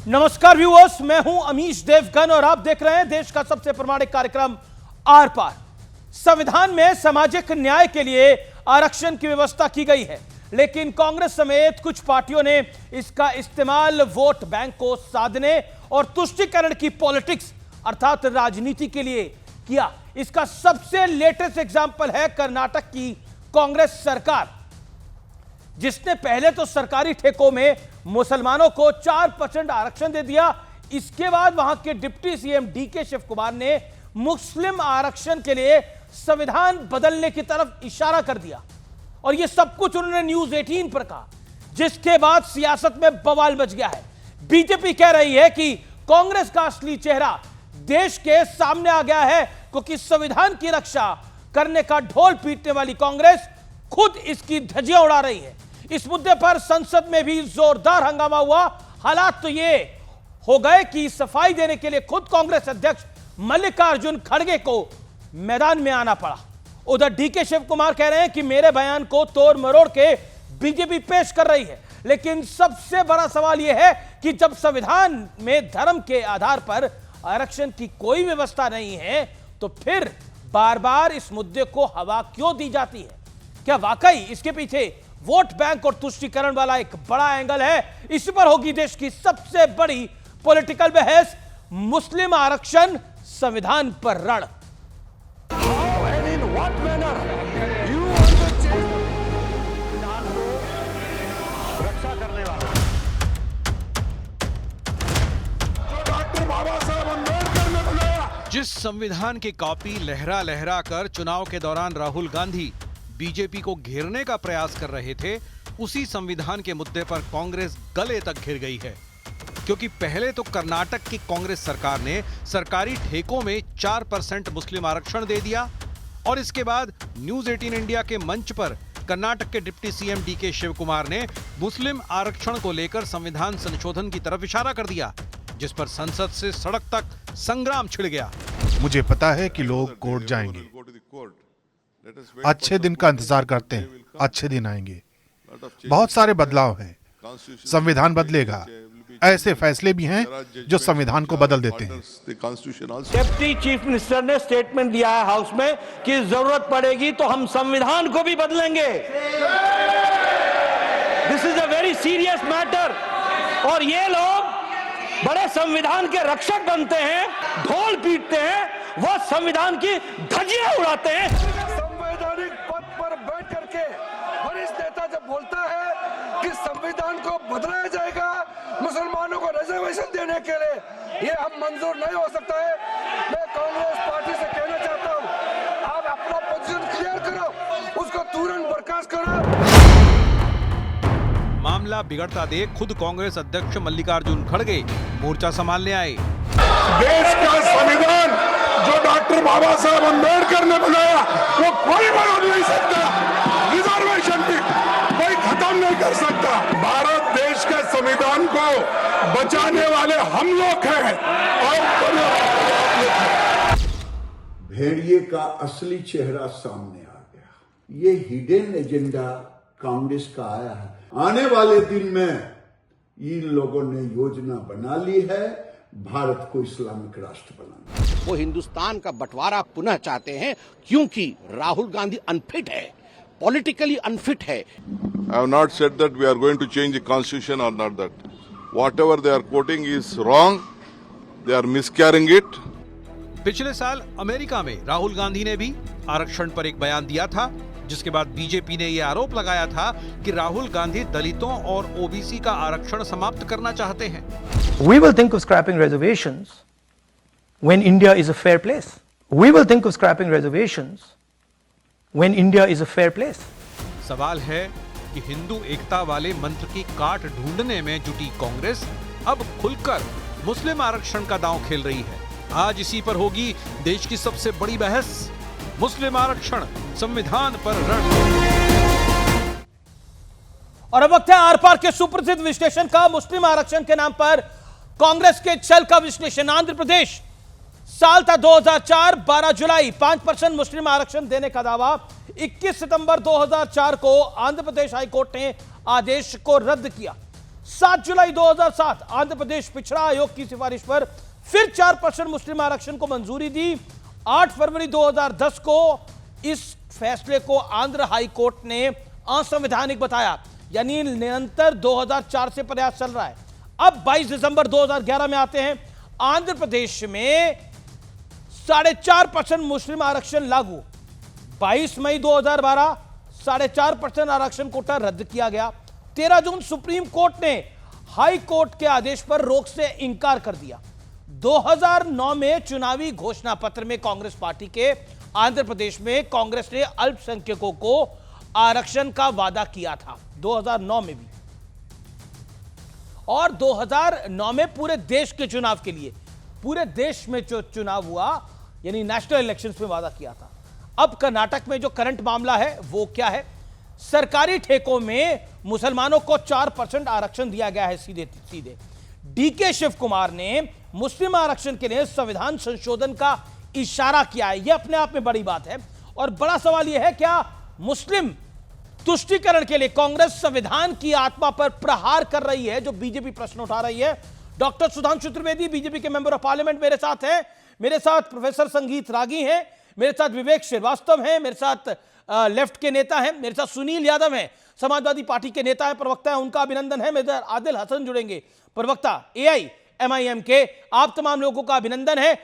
नमस्कार व्यूअर्स, मैं हूं अमीश देवगन और आप देख रहे हैं देश का सबसे प्रामाणिक कार्यक्रम आर पार। संविधान में सामाजिक न्याय के लिए आरक्षण की व्यवस्था की गई है, लेकिन कांग्रेस समेत कुछ पार्टियों ने इसका इस्तेमाल वोट बैंक को साधने और तुष्टीकरण की पॉलिटिक्स अर्थात राजनीति के लिए किया। इसका सबसे लेटेस्ट एग्जाम्पल है कर्नाटक की कांग्रेस सरकार, जिसने पहले तो सरकारी ठेकों में मुसलमानों को 4% आरक्षण दे दिया। इसके बाद वहां के deputy CM DK Shivakumar ने मुस्लिम आरक्षण के लिए संविधान बदलने की तरफ इशारा कर दिया और यह सब कुछ उन्होंने न्यूज 18 पर कहा, जिसके बाद सियासत में बवाल मच गया है। बीजेपी कह रही है कि कांग्रेस का असली चेहरा देश के सामने आ गया है, क्योंकि संविधान की रक्षा करने का ढोल पीटने वाली कांग्रेस खुद इसकी धज्जियां उड़ा रही है। इस मुद्दे पर संसद में भी जोरदार हंगामा हुआ। हालात तो ये हो गए कि सफाई देने के लिए खुद कांग्रेस अध्यक्ष मल्लिकार्जुन खड़गे को मैदान में आना पड़ा। उधर डीके शिव कुमार कह रहे हैं कि मेरे बयान को तोड़ मरोड़ के बीजेपी पेश कर रही है, लेकिन सबसे बड़ा सवाल यह है कि जब संविधान में धर्म के आधार पर आरक्षण की कोई व्यवस्था नहीं है, तो फिर बार बार इस मुद्दे को हवा क्यों दी जाती है? क्या वाकई इसके पीछे वोट बैंक और तुष्टीकरण वाला एक बड़ा एंगल है? इस पर होगी देश की सबसे बड़ी पॉलिटिकल बहस। मुस्लिम आरक्षण संविधान पर रण। जिस संविधान की कॉपी लहरा लहरा कर चुनाव के दौरान राहुल गांधी बीजेपी को घेरने का प्रयास कर रहे थे, उसी संविधान के मुद्दे पर कांग्रेस गले तक घिर गई है। क्योंकि पहले तो कर्नाटक की कांग्रेस सरकार ने सरकारी ठेकों में 4% मुस्लिम आरक्षण दे दिया और इसके बाद न्यूज 18 इंडिया के मंच पर कर्नाटक के deputy CM DK Shivakumar ने मुस्लिम आरक्षण को लेकर संविधान संशोधन की तरफ इशारा कर दिया, जिस पर संसद से सड़क तक संग्राम छिड़ गया। मुझे पता है कि लोग कोर्ट जाएंगे, अच्छे दिन का इंतजार करते हैं, अच्छे दिन आएंगे। बहुत सारे बदलाव हैं, संविधान बदलेगा। ऐसे फैसले भी हैं जो संविधान को बदल देते हैं। डिप्टी चीफ मिनिस्टर ने स्टेटमेंट दिया है हाउस में कि जरूरत पड़ेगी तो हम संविधान को भी बदलेंगे। This is a very serious matter और ये लोग बड़े संविधान के रक्षक बनते हैं, ढोल पीटते हैं, वो संविधान की धज्जियां उड़ाते हैं। संवैधानिक पद पर बैठ करके वरिष्ठ नेता जब बोलता है कि संविधान को बदलाया जाएगा मुसलमानों को रिजर्वेशन देने के लिए, ये हम मंजूर नहीं हो सकता है। मैं कांग्रेस पार्टी से कहना चाहता हूं, आप अपना पोजीशन क्लियर करो, उसको तुरंत बर्खास्त करो। मामला बिगड़ता देख खुद कांग्रेस अध्यक्ष मल्लिकार्जुन खड़गे मोर्चा संभालने आए। देश का संविधान जो डॉक्टर बाबा साहब अम्बेडकर ने बनाया, वो कोई बदल नहीं सकता। रिजर्वेशन भी कोई खत्म नहीं कर सकता। भारत देश के संविधान को बचाने वाले हम लोग हैं और भेड़िए का असली चेहरा सामने आ गया। ये हिडन एजेंडा कांग्रेस का आया है। आने वाले दिन में इन लोगों ने योजना बना ली है भारत को इस्लामिक राष्ट्र बनाना। वो हिंदुस्तान का बंटवारा पुनः चाहते हैं, क्योंकि राहुल गांधी अनफिट है, पॉलिटिकली अनफिट है। I have not said that we are going to change the constitution or not that. Whatever they are quoting is wrong. They are miscarrying it. पिछले साल अमेरिका में राहुल गांधी ने भी आरक्षण पर एक बयान दिया था, जिसके बाद बीजेपी ने यह आरोप लगाया था कि राहुल गांधी दलितों और ओबीसी का आरक्षण समाप्त करना चाहते हैं। We will think of scrapping reservations when India is a fair place. We will think of scrapping reservations when India is a fair place. सवाल है कि हिंदू एकता वाले मंत्र की काट ढूंढने में जुटी कांग्रेस अब खुलकर मुस्लिम आरक्षण का दांव खेल रही है। आज इसी पर होगी देश की सबसे बड़ी बहस। मुस्लिम आरक्षण संविधान पर रण। और अब वक्त है आर पार के सुप्रसिद्ध विश्लेषण का। मुस्लिम आरक्षण के नाम पर कांग्रेस के छल का विश्लेषण। आंध्र प्रदेश, साल था 2004, 12 जुलाई 5% मुस्लिम आरक्षण देने का दावा। 21 सितंबर 2004 को आंध्र प्रदेश हाईकोर्ट ने आदेश को रद्द किया। 7 जुलाई 2007 आंध्र प्रदेश पिछड़ा आयोग की सिफारिश पर फिर 4% मुस्लिम आरक्षण को मंजूरी दी। 8 फरवरी 2010 को इस फैसले को आंध्र हाई कोर्ट ने असंवैधानिक बताया, यानी निरंतर 2004 से प्रयास चल रहा है। अब 22 दिसंबर 2011 में आते हैं, आंध्र प्रदेश में 4.5% मुस्लिम आरक्षण लागू। 22 मई 2012 4.5% आरक्षण कोटा रद्द किया गया। 13 जून सुप्रीम कोर्ट ने हाई कोर्ट के आदेश पर रोक से इंकार कर दिया। 2009 में चुनावी घोषणा पत्र में कांग्रेस पार्टी के आंध्र प्रदेश में कांग्रेस ने अल्पसंख्यकों को आरक्षण का वादा किया था, 2009 में भी। और 2009 में पूरे देश के चुनाव के लिए, पूरे देश में जो चुनाव हुआ यानी नेशनल इलेक्शंस में वादा किया था। अब कर्नाटक में जो करंट मामला है वो क्या है? सरकारी ठेकों में मुसलमानों को 4% आरक्षण दिया गया है सीधे सीधे। डीके शिव कुमार ने मुस्लिम आरक्षण के लिए संविधान संशोधन का इशारा किया है। यह अपने आप में बड़ी बात है। और बड़ा सवाल यह है, क्या मुस्लिम तुष्टीकरण के लिए कांग्रेस संविधान की आत्मा पर प्रहार कर रही है, जो बीजेपी प्रश्न उठा रही है? डॉक्टर सुधांशु त्रिवेदी बीजेपी के मेंबर ऑफ पार्लियामेंट मेरे साथ हैं, मेरे साथ प्रोफेसर संगीत रागी हैं, मेरे साथ विवेक श्रीवास्तव हैं, मेरे साथ लेफ्ट के नेता हैं, मेरे साथ सुनील यादव हैं, समाजवादी पार्टी के नेता हैं, प्रवक्ता हैं, उनका अभिनंदन है। मेरे साथ आदिल हसन जुड़ेंगे, प्रवक्ता AIMIM के। आप तमाम लोगों का अभिनंदन है।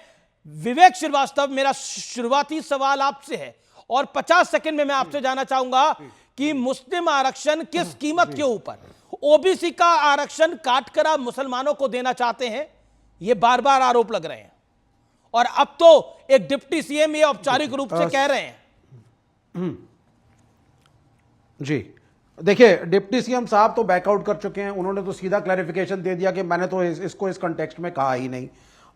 विवेक श्रीवास्तव, मेरा शुरुआती सवाल आपसे है और 50 सेकंड में मैं आपसे जानना चाहूंगा कि मुस्लिम आरक्षण किस कीमत के ऊपर, ओबीसी का आरक्षण काटकर आप मुसलमानों को देना चाहते हैं? ये बार बार आरोप लग रहे हैं और अब तो एक डिप्टी सीएम ये औपचारिक रूप से कह रहे हैं। जी देखिए, डिप्टी सीएम साहब तो बैकआउट कर चुके हैं। उन्होंने तो सीधा क्लैरिफिकेशन दे दिया कि मैंने तो इसको इस कॉन्टेक्स्ट में कहा ही नहीं।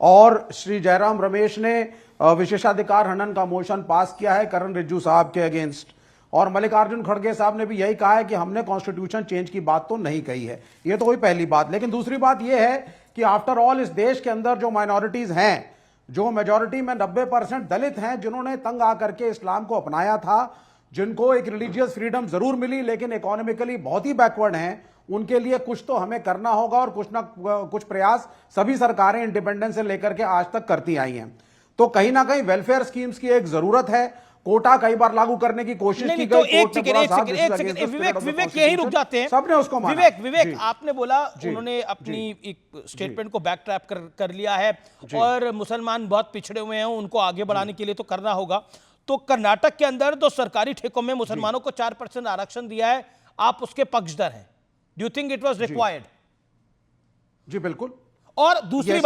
और श्री जयराम रमेश ने विशेषाधिकार हनन का मोशन पास किया है करण रिज्जू साहब के अगेंस्ट। और मल्लिकार्जुन खड़गे साहब ने भी यही कहा है कि हमने कॉन्स्टिट्यूशन चेंज की बात तो नहीं कही है। ये तो कोई पहली बात। लेकिन दूसरी बात यह है कि आफ्टर ऑल इस देश के अंदर जो माइनॉरिटीज हैं, जो मेजॉरिटी में 90% दलित हैं, जिन्होंने तंग आकर के इस्लाम को अपनाया था, जिनको एक रिलीजियस फ्रीडम जरूर मिली लेकिन इकोनॉमिकली बहुत ही बैकवर्ड हैं, उनके लिए कुछ तो हमें करना होगा। और कुछ ना कुछ प्रयास सभी सरकारें इंडिपेंडेंस से लेकर के आज तक करती आई हैं। तो कहीं ना कहीं वेलफेयर स्कीम्स की एक जरूरत है। कोटा कई बार लागू करने की कोशिश की गई। तो एक सेकंड विवेक यही रुक जाते हैं। सबने उसको माना। विवेक आपने बोला उन्होंने अपनी एक स्टेटमेंट को बैक ट्रैप कर लिया है और मुसलमान बहुत पिछड़े हुए हैं, उनको आगे बढ़ाने के लिए तो करना होगा। तो कर्नाटक के अंदर तो सरकारी ठेकों में मुसलमानों को 4% आरक्षण दिया है, आप उसके पक्षधर हैं। Do you think it was required? जी बिल्कुल। और दूसरी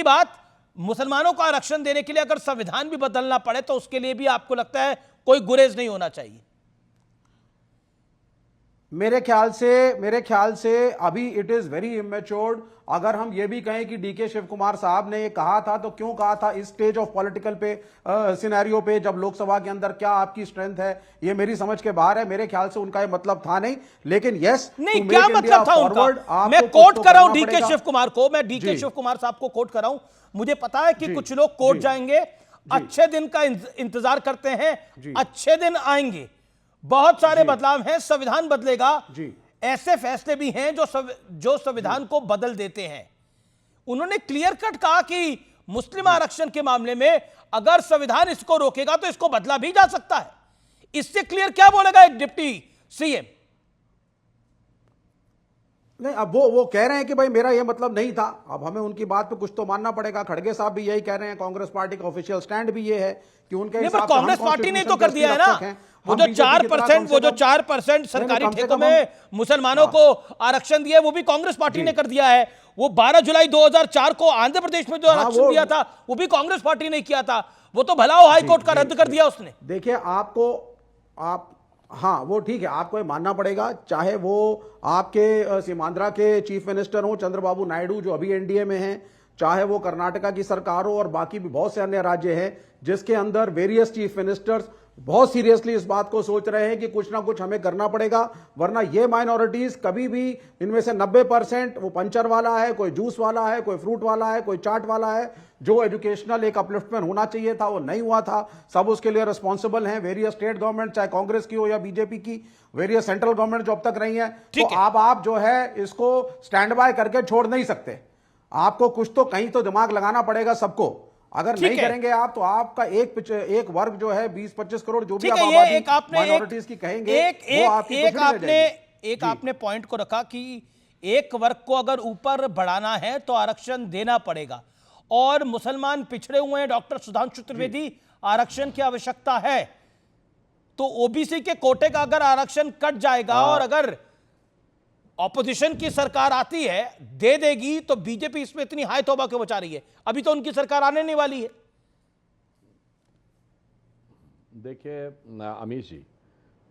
बात मुसलमानों को आरक्षण देने के लिए अगर संविधान भी बदलना पड़े तो उसके लिए भी आपको लगता है कोई गुरेज नहीं होना चाहिए? मेरे ख्याल से अभी इट इज वेरी इमेच्योर्ड। अगर हम ये भी कहें कि डीके शिव कुमार साहब ने ये कहा था तो क्यों कहा था इस स्टेज ऑफ पॉलिटिकल पे सिनेरियो पे, जब लोकसभा के अंदर क्या आपकी स्ट्रेंथ है, ये मेरी समझ के बाहर है। मेरे ख्याल से उनका ये मतलब था नहीं। लेकिन यस, नहीं क्या मतलब था उनका? मैं कोट कर रहा हूं डीके शिव कुमार को, मैं डीके शिव कुमार साहब को कोट कर रहा हूं। मुझे पता है कि कुछ लोग कोर्ट जाएंगे, अच्छे दिन का इंतजार करते हैं, अच्छे दिन आएंगे, बहुत सारे बदलाव हैं, संविधान बदलेगा। ऐसे फैसले भी हैं जो संविधान को बदल देते हैं। उन्होंने क्लियर कट कहा कि मुस्लिम आरक्षण के मामले में अगर संविधान इसको रोकेगा तो इसको बदला भी जा सकता है। इससे क्लियर क्या बोलेगा एक डिप्टी सीएम? नहीं, अब वो कह रहे हैं कि भाई मेरा ये मतलब नहीं था। अब हमें उनकी बात पे कुछ तो मानना पड़ेगा। खड़गे साहब भी यही कह रहे हैं, कांग्रेस पार्टी का ऑफिशियल स्टैंड भी ये है कि उनके हिसाब से कांग्रेस पार्टी ने तो कर दिया है ना, वो जो 4% सरकारी ठेकों में मुसलमानों को आरक्षण दिया वो भी कांग्रेस पार्टी ने कर दिया है। वो 12 जुलाई 2004 को आंध्र प्रदेश में जो आरक्षण दिया था वो भी कांग्रेस पार्टी ने किया था। वो तो भला हाई कोर्ट का रद्द कर दिया उसने। देखिए हाँ वो ठीक है, आपको ये मानना पड़ेगा, चाहे वो आपके सीमांध्रा के चीफ मिनिस्टर हो चंद्रबाबू नायडू जो अभी एनडीए में हैं, चाहे वो कर्नाटका की सरकार हो और बाकी भी बहुत से अन्य राज्य हैं जिसके अंदर वेरियस चीफ मिनिस्टर्स बहुत सीरियसली इस बात को सोच रहे हैं कि कुछ ना कुछ हमें करना पड़ेगा, वरना ये माइनॉरिटीज कभी भी, इनमें से 90% वो पंचर वाला है, कोई जूस वाला है, कोई फ्रूट वाला है, कोई चाट वाला है, जो एजुकेशनल एक अपलिफ्टमेंट होना चाहिए था वो नहीं हुआ था। सब उसके लिए रिस्पॉन्सिबल हैं वेरियस स्टेट गवर्नमेंट, चाहे कांग्रेस की हो या बीजेपी की, वेरियस सेंट्रल गवर्नमेंट जो अब तक रही है। तो अब आप जो है इसको स्टैंड बाय करके छोड़ नहीं सकते, आपको कुछ तो कहीं तो दिमाग लगाना पड़ेगा सबको। अगर नहीं करेंगे आप तो आपका एक वर्ग जो है 20-25 करोड़ जो भी आबादी माइनॉरिटीज की कहेंगे, आपने पॉइंट को रखा कि एक वर्ग को अगर ऊपर बढ़ाना है तो आरक्षण देना पड़ेगा, और मुसलमान पिछड़े हुए हैं। डॉक्टर सुधांशु त्रिवेदी, आरक्षण की आवश्यकता है तो ओबीसी के कोटे का अगर आरक्षण कट जाएगा और अगर ऑपोजिशन की सरकार आती है दे देगी तो बीजेपी इसमें इतनी हाय तौबा क्यों बचा रही है? अभी तो उनकी सरकार आने नहीं वाली है। देखिए अमीश जी,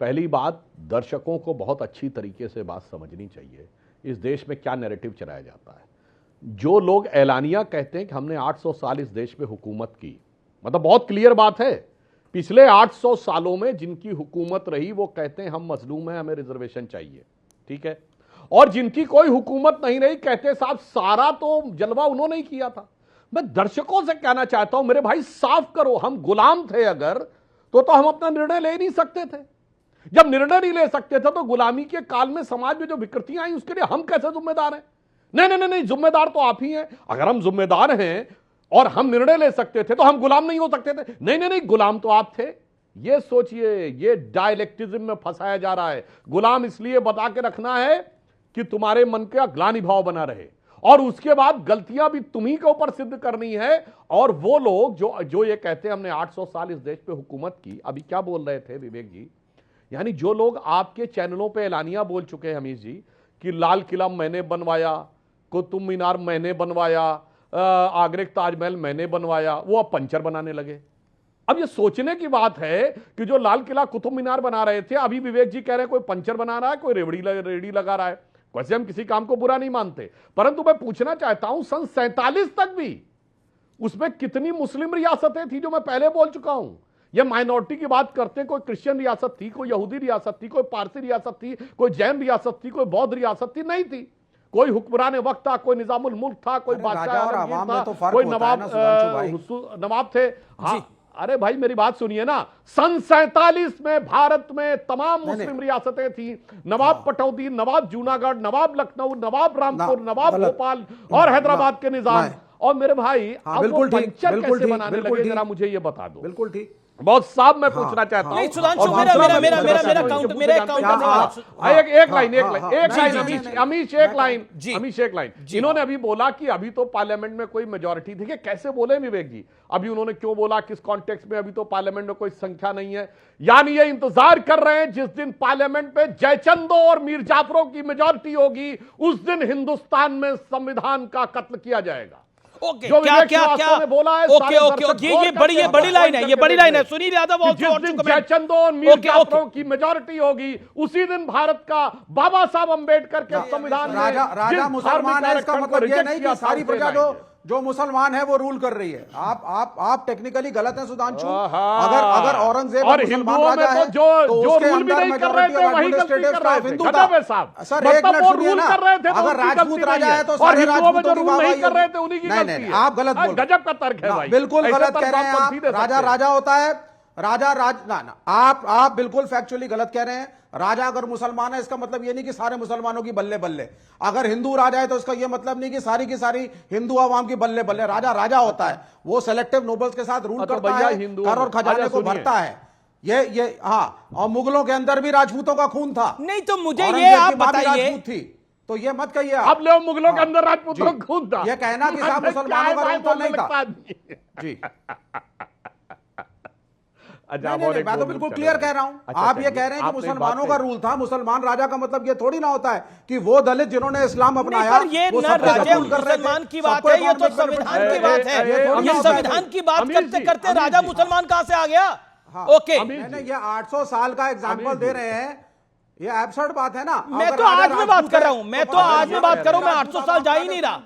पहली बात, दर्शकों को बहुत अच्छी तरीके से बात समझनी चाहिए इस देश में क्या नैरेटिव चलाया जाता है। जो लोग ऐलानिया कहते हैं कि हमने 800 साल इस देश में हुकूमत की, मतलब बहुत क्लियर बात है, पिछले 800 सालों में जिनकी हुकूमत रही वो कहते हैं हम मजलूम हैं, हमें रिजर्वेशन चाहिए, ठीक है। और जिनकी कोई हुकूमत नहीं रही कहते साहब सारा तो जलवा उन्होंने ही किया था। मैं दर्शकों से कहना चाहता हूं मेरे भाई साफ करो, हम गुलाम थे अगर तो हम अपना निर्णय ले नहीं सकते थे। जब निर्णय नहीं ले सकते थे तो गुलामी के काल में समाज में जो विकृतियां आई उसके लिए हम कैसे जिम्मेदार हैं? नहीं, जिम्मेदार तो आप ही हैं। अगर हम जिम्मेदार हैं और हम निर्णय ले सकते थे तो हम गुलाम नहीं हो सकते थे। नहीं, गुलाम तो आप थे। ये सोचिए, ये डायलेक्टिज्म में फंसाया जा रहा है। गुलाम इसलिए बता के रखना है कि तुम्हारे मन का ग्लानि भाव बना रहे, और उसके बाद गलतियां भी तुम्ही के ऊपर सिद्ध करनी है। और वो लोग जो ये कहते हैं हमने 800 साल इस देश पे हुकूमत की, अभी क्या बोल रहे थे विवेक जी, यानी जो लोग आपके चैनलों पे ऐलानिया बोल चुके हैं हमीश जी कि लाल किला मैंने बनवाया, कुतुब मीनार मैंने बनवाया, आगरे ताजमहल मैंने बनवाया, वो अब पंचर बनाने लगे। अब ये सोचने की बात है कि जो लाल किला कुतुब मीनार बना रहे थे, अभी विवेक जी कह रहे हैं कोई पंचर बना रहा है, कोई रेवड़ी लगा रहा है। वैसे हम किसी काम को बुरा नहीं मानते, परंतु मैं पूछना चाहता हूं सन 47 तक भी उसमें कितनी मुस्लिम रियासतें थी, जो मैं पहले बोल चुका हूं। ये माइनॉरिटी की बात करते हैं, कोई क्रिश्चियन रियासत थी, कोई यहूदी रियासत थी, कोई पारसी रियासत थी, कोई जैन रियासत थी, कोई बौद्ध रियासत थी, नहीं थी। कोई हुक्मरान वक्त था, कोई निजामुल मुल्क था, कोई बादशाह था, कोई नवाब थे। हाँ, अरे भाई मेरी बात सुनिए ना, सन 47 में भारत में तमाम मुस्लिम रियासतें थी। नवाब पटौदी, नवाब जूनागढ़, नवाब लखनऊ, नवाब रामपुर, नवाब भोपाल और हैदराबाद के निजाम। और मेरे भाई अब वो पंचर कैसे बनाने लगे, जरा मुझे ये बता दो। बिल्कुल ठीक, बहुत साफ मैं पूछना चाहता हूं। नहीं सुधांशु, मेरा एक लाइन। इन्होंने अभी बोला कि अभी तो पार्लियामेंट में कोई मेजॉरिटी थी। कैसे बोले विवेक जी? अभी उन्होंने क्यों बोला, किस कॉन्टेक्स्ट में? अभी तो पार्लियामेंट में कोई संख्या नहीं है, यानी ये इंतजार कर रहे हैं जिस दिन पार्लियामेंट पे जयचंदों और मीर जाफरों की मेजॉरिटी होगी उस दिन हिंदुस्तान में संविधान का कत्ल किया जाएगा। ओके, क्या बोला है? ओके, ये बड़ी लाइन है, ये बड़ी लाइन है। सुनील यादव और जिस दिन जयचंदों और मीर जाफरों की मेजॉरिटी होगी उसी दिन भारत का बाबा साहब अंबेडकर के संविधान में राजा मुसलमान है, इसका मतलब ये नहीं कि सारी प्रजा जो मुसलमान है वो रूल कर रही है। आप टेक्निकली गलत हैं सुधांशु। अगर औरंगजेब और हिंदुओं में तो जो रूल भी नहीं कर रहे थे वही गलती कर रहे थे। गजब है साहब। सर एक मिनट सुनिए ना, अगर राजपूत राजा है तो सारे राजपूतों की रूल नहीं कर रहे थे उन्हीं की गलती है। आप गलत बोल, गजब का तर्क है भाई, बिल्कुल गलत कह रहे हैं आप। राजा राजा होता है, आप बिल्कुल फैक्चुअली गलत कह रहे हैं। राजा अगर मुसलमान है इसका मतलब ये नहीं कि सारे मुसलमानों की बल्ले बल्ले। अगर हिंदू राजा है तो इसका ये मतलब नहीं कि सारी की सारी हिंदू आवाम की बल्ले बल्ले। राजा राजा होता है, वो सेलेक्टिव नोबल्स के साथ रूल करता है, कर और खजाने को भरता है। ये हाँ, और मुगलों के अंदर भी राजपूतों का खून था। नहीं तो मुझे ये आप बताइए, राजपूत थी, तो ये मत कहिए आप लोग मुगलों के अंदर राजपूतों का खून था। ये कहना कि साहब मुसलमानों का रूल नहीं था जी। नहीं, मैं तो बिल्कुल क्लियर कह रहा हूं। आप ये कह रहे हैं कि मुसलमानों का रूल था, मुसलमान राजा का मतलब ये थोड़ी ना होता है कि वो दलित जिन्होंने इस्लाम अपनाया ये न राजा मुसलमान की बात है, ये तो संविधान की बात है। ये संविधान की बात करते करते राजा मुसलमान कहां से आ गया? ओके, ये 800 साल का एग्जाम्पल दे रहे हैं, ये एब्सर्ड बात है ना। मैं तो आज में बात कर रहा हूं, मैं 800 साल जा ही नहीं रहा।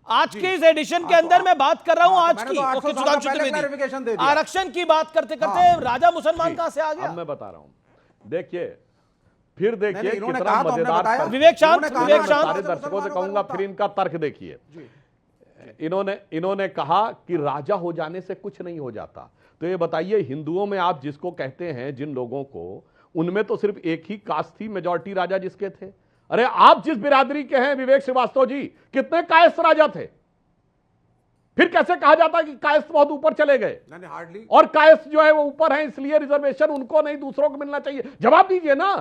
आज के इस एडिशन के अंदर मैं बात कर रहा हूं आज मैंने की। तो 800 ओके, साल सुधांशु पहले त्रिवेदी, clarification दे दिया। आरक्षण की बात करते करते राजा मुसलमान कहां से आ गया? अब मैं बता रहा हूं, देखिए फिर देखिए नहीं, इन्होंने कितना कहा तो हमने मजेदार बताया। तर्क- विवेक शांत, इन्होंने कहा विवेक ना, शांत। सारे दर्शकों से कहूंगा फिर इनका तर्क देखिए। इन्होंने कहा कि राजा हो जाने से कुछ नहीं हो जाता। तो ये बताइए, हिंदुओं में आप जिसको कहते हैं, जिन लोगों को, उनमें तो सिर्फ एक ही कास्ट थी मेजॉरिटी राजा जिसके थे। अरे आप जिस बिरादरी के हैं विवेक श्रीवास्तव जी, कितने कायस्थ राजा थे? फिर कैसे कहा जाता कि कायस्थ बहुत ऊपर चले गए? हार्डली। और कायस्थ जो है वो ऊपर है, इसलिए रिजर्वेशन उनको नहीं दूसरों को मिलना चाहिए। जवाब दीजिए ना।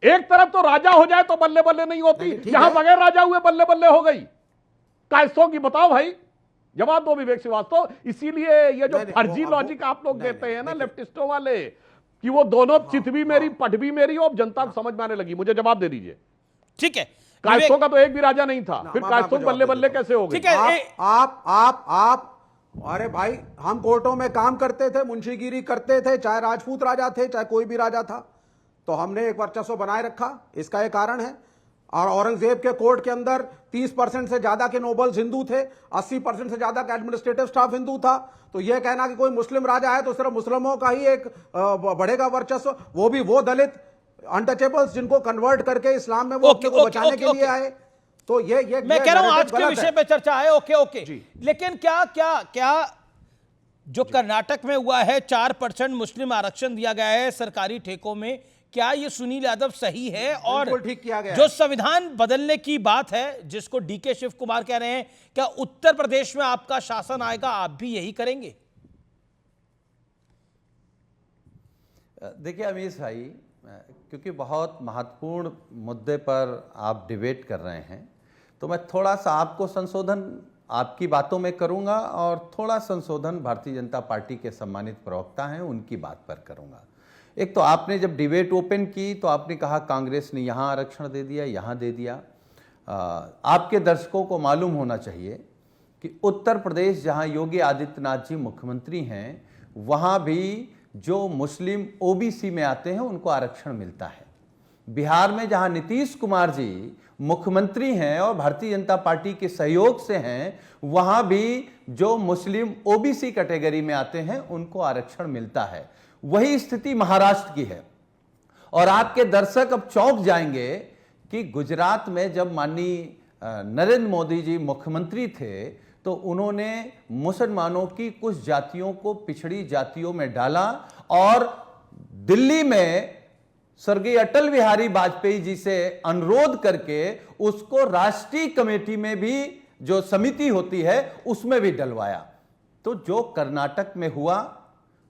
एक तरफ तो राजा हो जाए तो बल्ले बल्ले नहीं होती, यहां बगैर राजा हुए बल्ले बल्ले हो गई कायस्थों की। बताओ भाई, जवाब दो विवेक श्रीवास्तव। इसीलिए ये जो फर्जी लॉजिक आप लोग देते हैं ना लेफ्टिस्टों वाले, कि वो दोनों चित भी मेरी पट भी मेरी, और जनता को समझ में आने लगी। मुझे जवाब दे दीजिए। ठीक है, कायस्थों का तो एक भी राजा नहीं था, फिर कायस्थों बल्ले बल्ले कैसे हो गए? ठीक है, आप अरे भाई, हम कोर्टों में काम करते थे, मुंशीगिरी करते थे, चाहे राजपूत राजा थे चाहे कोई भी राजा था, तो हमने एक वर्चस्व बनाए रखा। इसका एक कारण है। और औरंगजेब के कोर्ट के अंदर 30% से ज्यादा के नोबल्स हिंदू थे, 80% से ज्यादा का एडमिनिस्ट्रेटिव स्टाफ हिंदू था। तो यह कहना कि कोई मुस्लिम राजा है तो सिर्फ मुस्लिमों का ही एक बढ़ेगा वर्चस्व, वो भी वो दलित अनटचेबल्स जिनको कन्वर्ट करके इस्लाम में वो अपने को बचाने के लिए आए। तो ये मैं कह रहा हूं आज के विषय पे चर्चा है। ओके। लेकिन क्या जो कर्नाटक में हुआ है, 4% मुस्लिम आरक्षण दिया गया है सरकारी ठेकों में, क्या ये सुनील यादव सही है? और ठीक किया गया जो संविधान बदलने की बात है, जिसको डीके शिव कुमार कह रहे हैं, क्या उत्तर प्रदेश में आपका शासन आएगा, आप भी यही करेंगे? देखिए अमीश भाई, क्योंकि बहुत महत्वपूर्ण मुद्दे पर आप डिबेट कर रहे हैं, तो मैं थोड़ा सा आपको संशोधन आपकी बातों में करूंगा और थोड़ा संशोधन भारतीय जनता पार्टी के सम्मानित प्रवक्ता हैं उनकी बात पर करूंगा। एक तो आपने जब डिबेट ओपन की तो आपने कहा कांग्रेस ने यहाँ आरक्षण दे दिया, यहाँ दे दिया। आपके दर्शकों को मालूम होना चाहिए कि उत्तर प्रदेश जहाँ योगी आदित्यनाथ जी मुख्यमंत्री हैं, वहाँ भी जो मुस्लिम ओबीसी में आते हैं उनको आरक्षण मिलता है। बिहार में जहाँ नीतीश कुमार जी मुख्यमंत्री हैं और भारतीय जनता पार्टी के सहयोग से हैं, वहाँ भी जो मुस्लिम ओबीसी कैटेगरी में आते हैं उनको आरक्षण मिलता है। वही स्थिति महाराष्ट्र की है। और आपके दर्शक अब चौंक जाएंगे कि गुजरात में जब माननीय नरेंद्र मोदी जी मुख्यमंत्री थे तो उन्होंने मुसलमानों की कुछ जातियों को पिछड़ी जातियों में डाला और दिल्ली में स्वर्गीय अटल बिहारी वाजपेयी जी से अनुरोध करके उसको राष्ट्रीय कमेटी में भी, जो समिति होती है, उसमें भी डलवाया। तो जो कर्नाटक में हुआ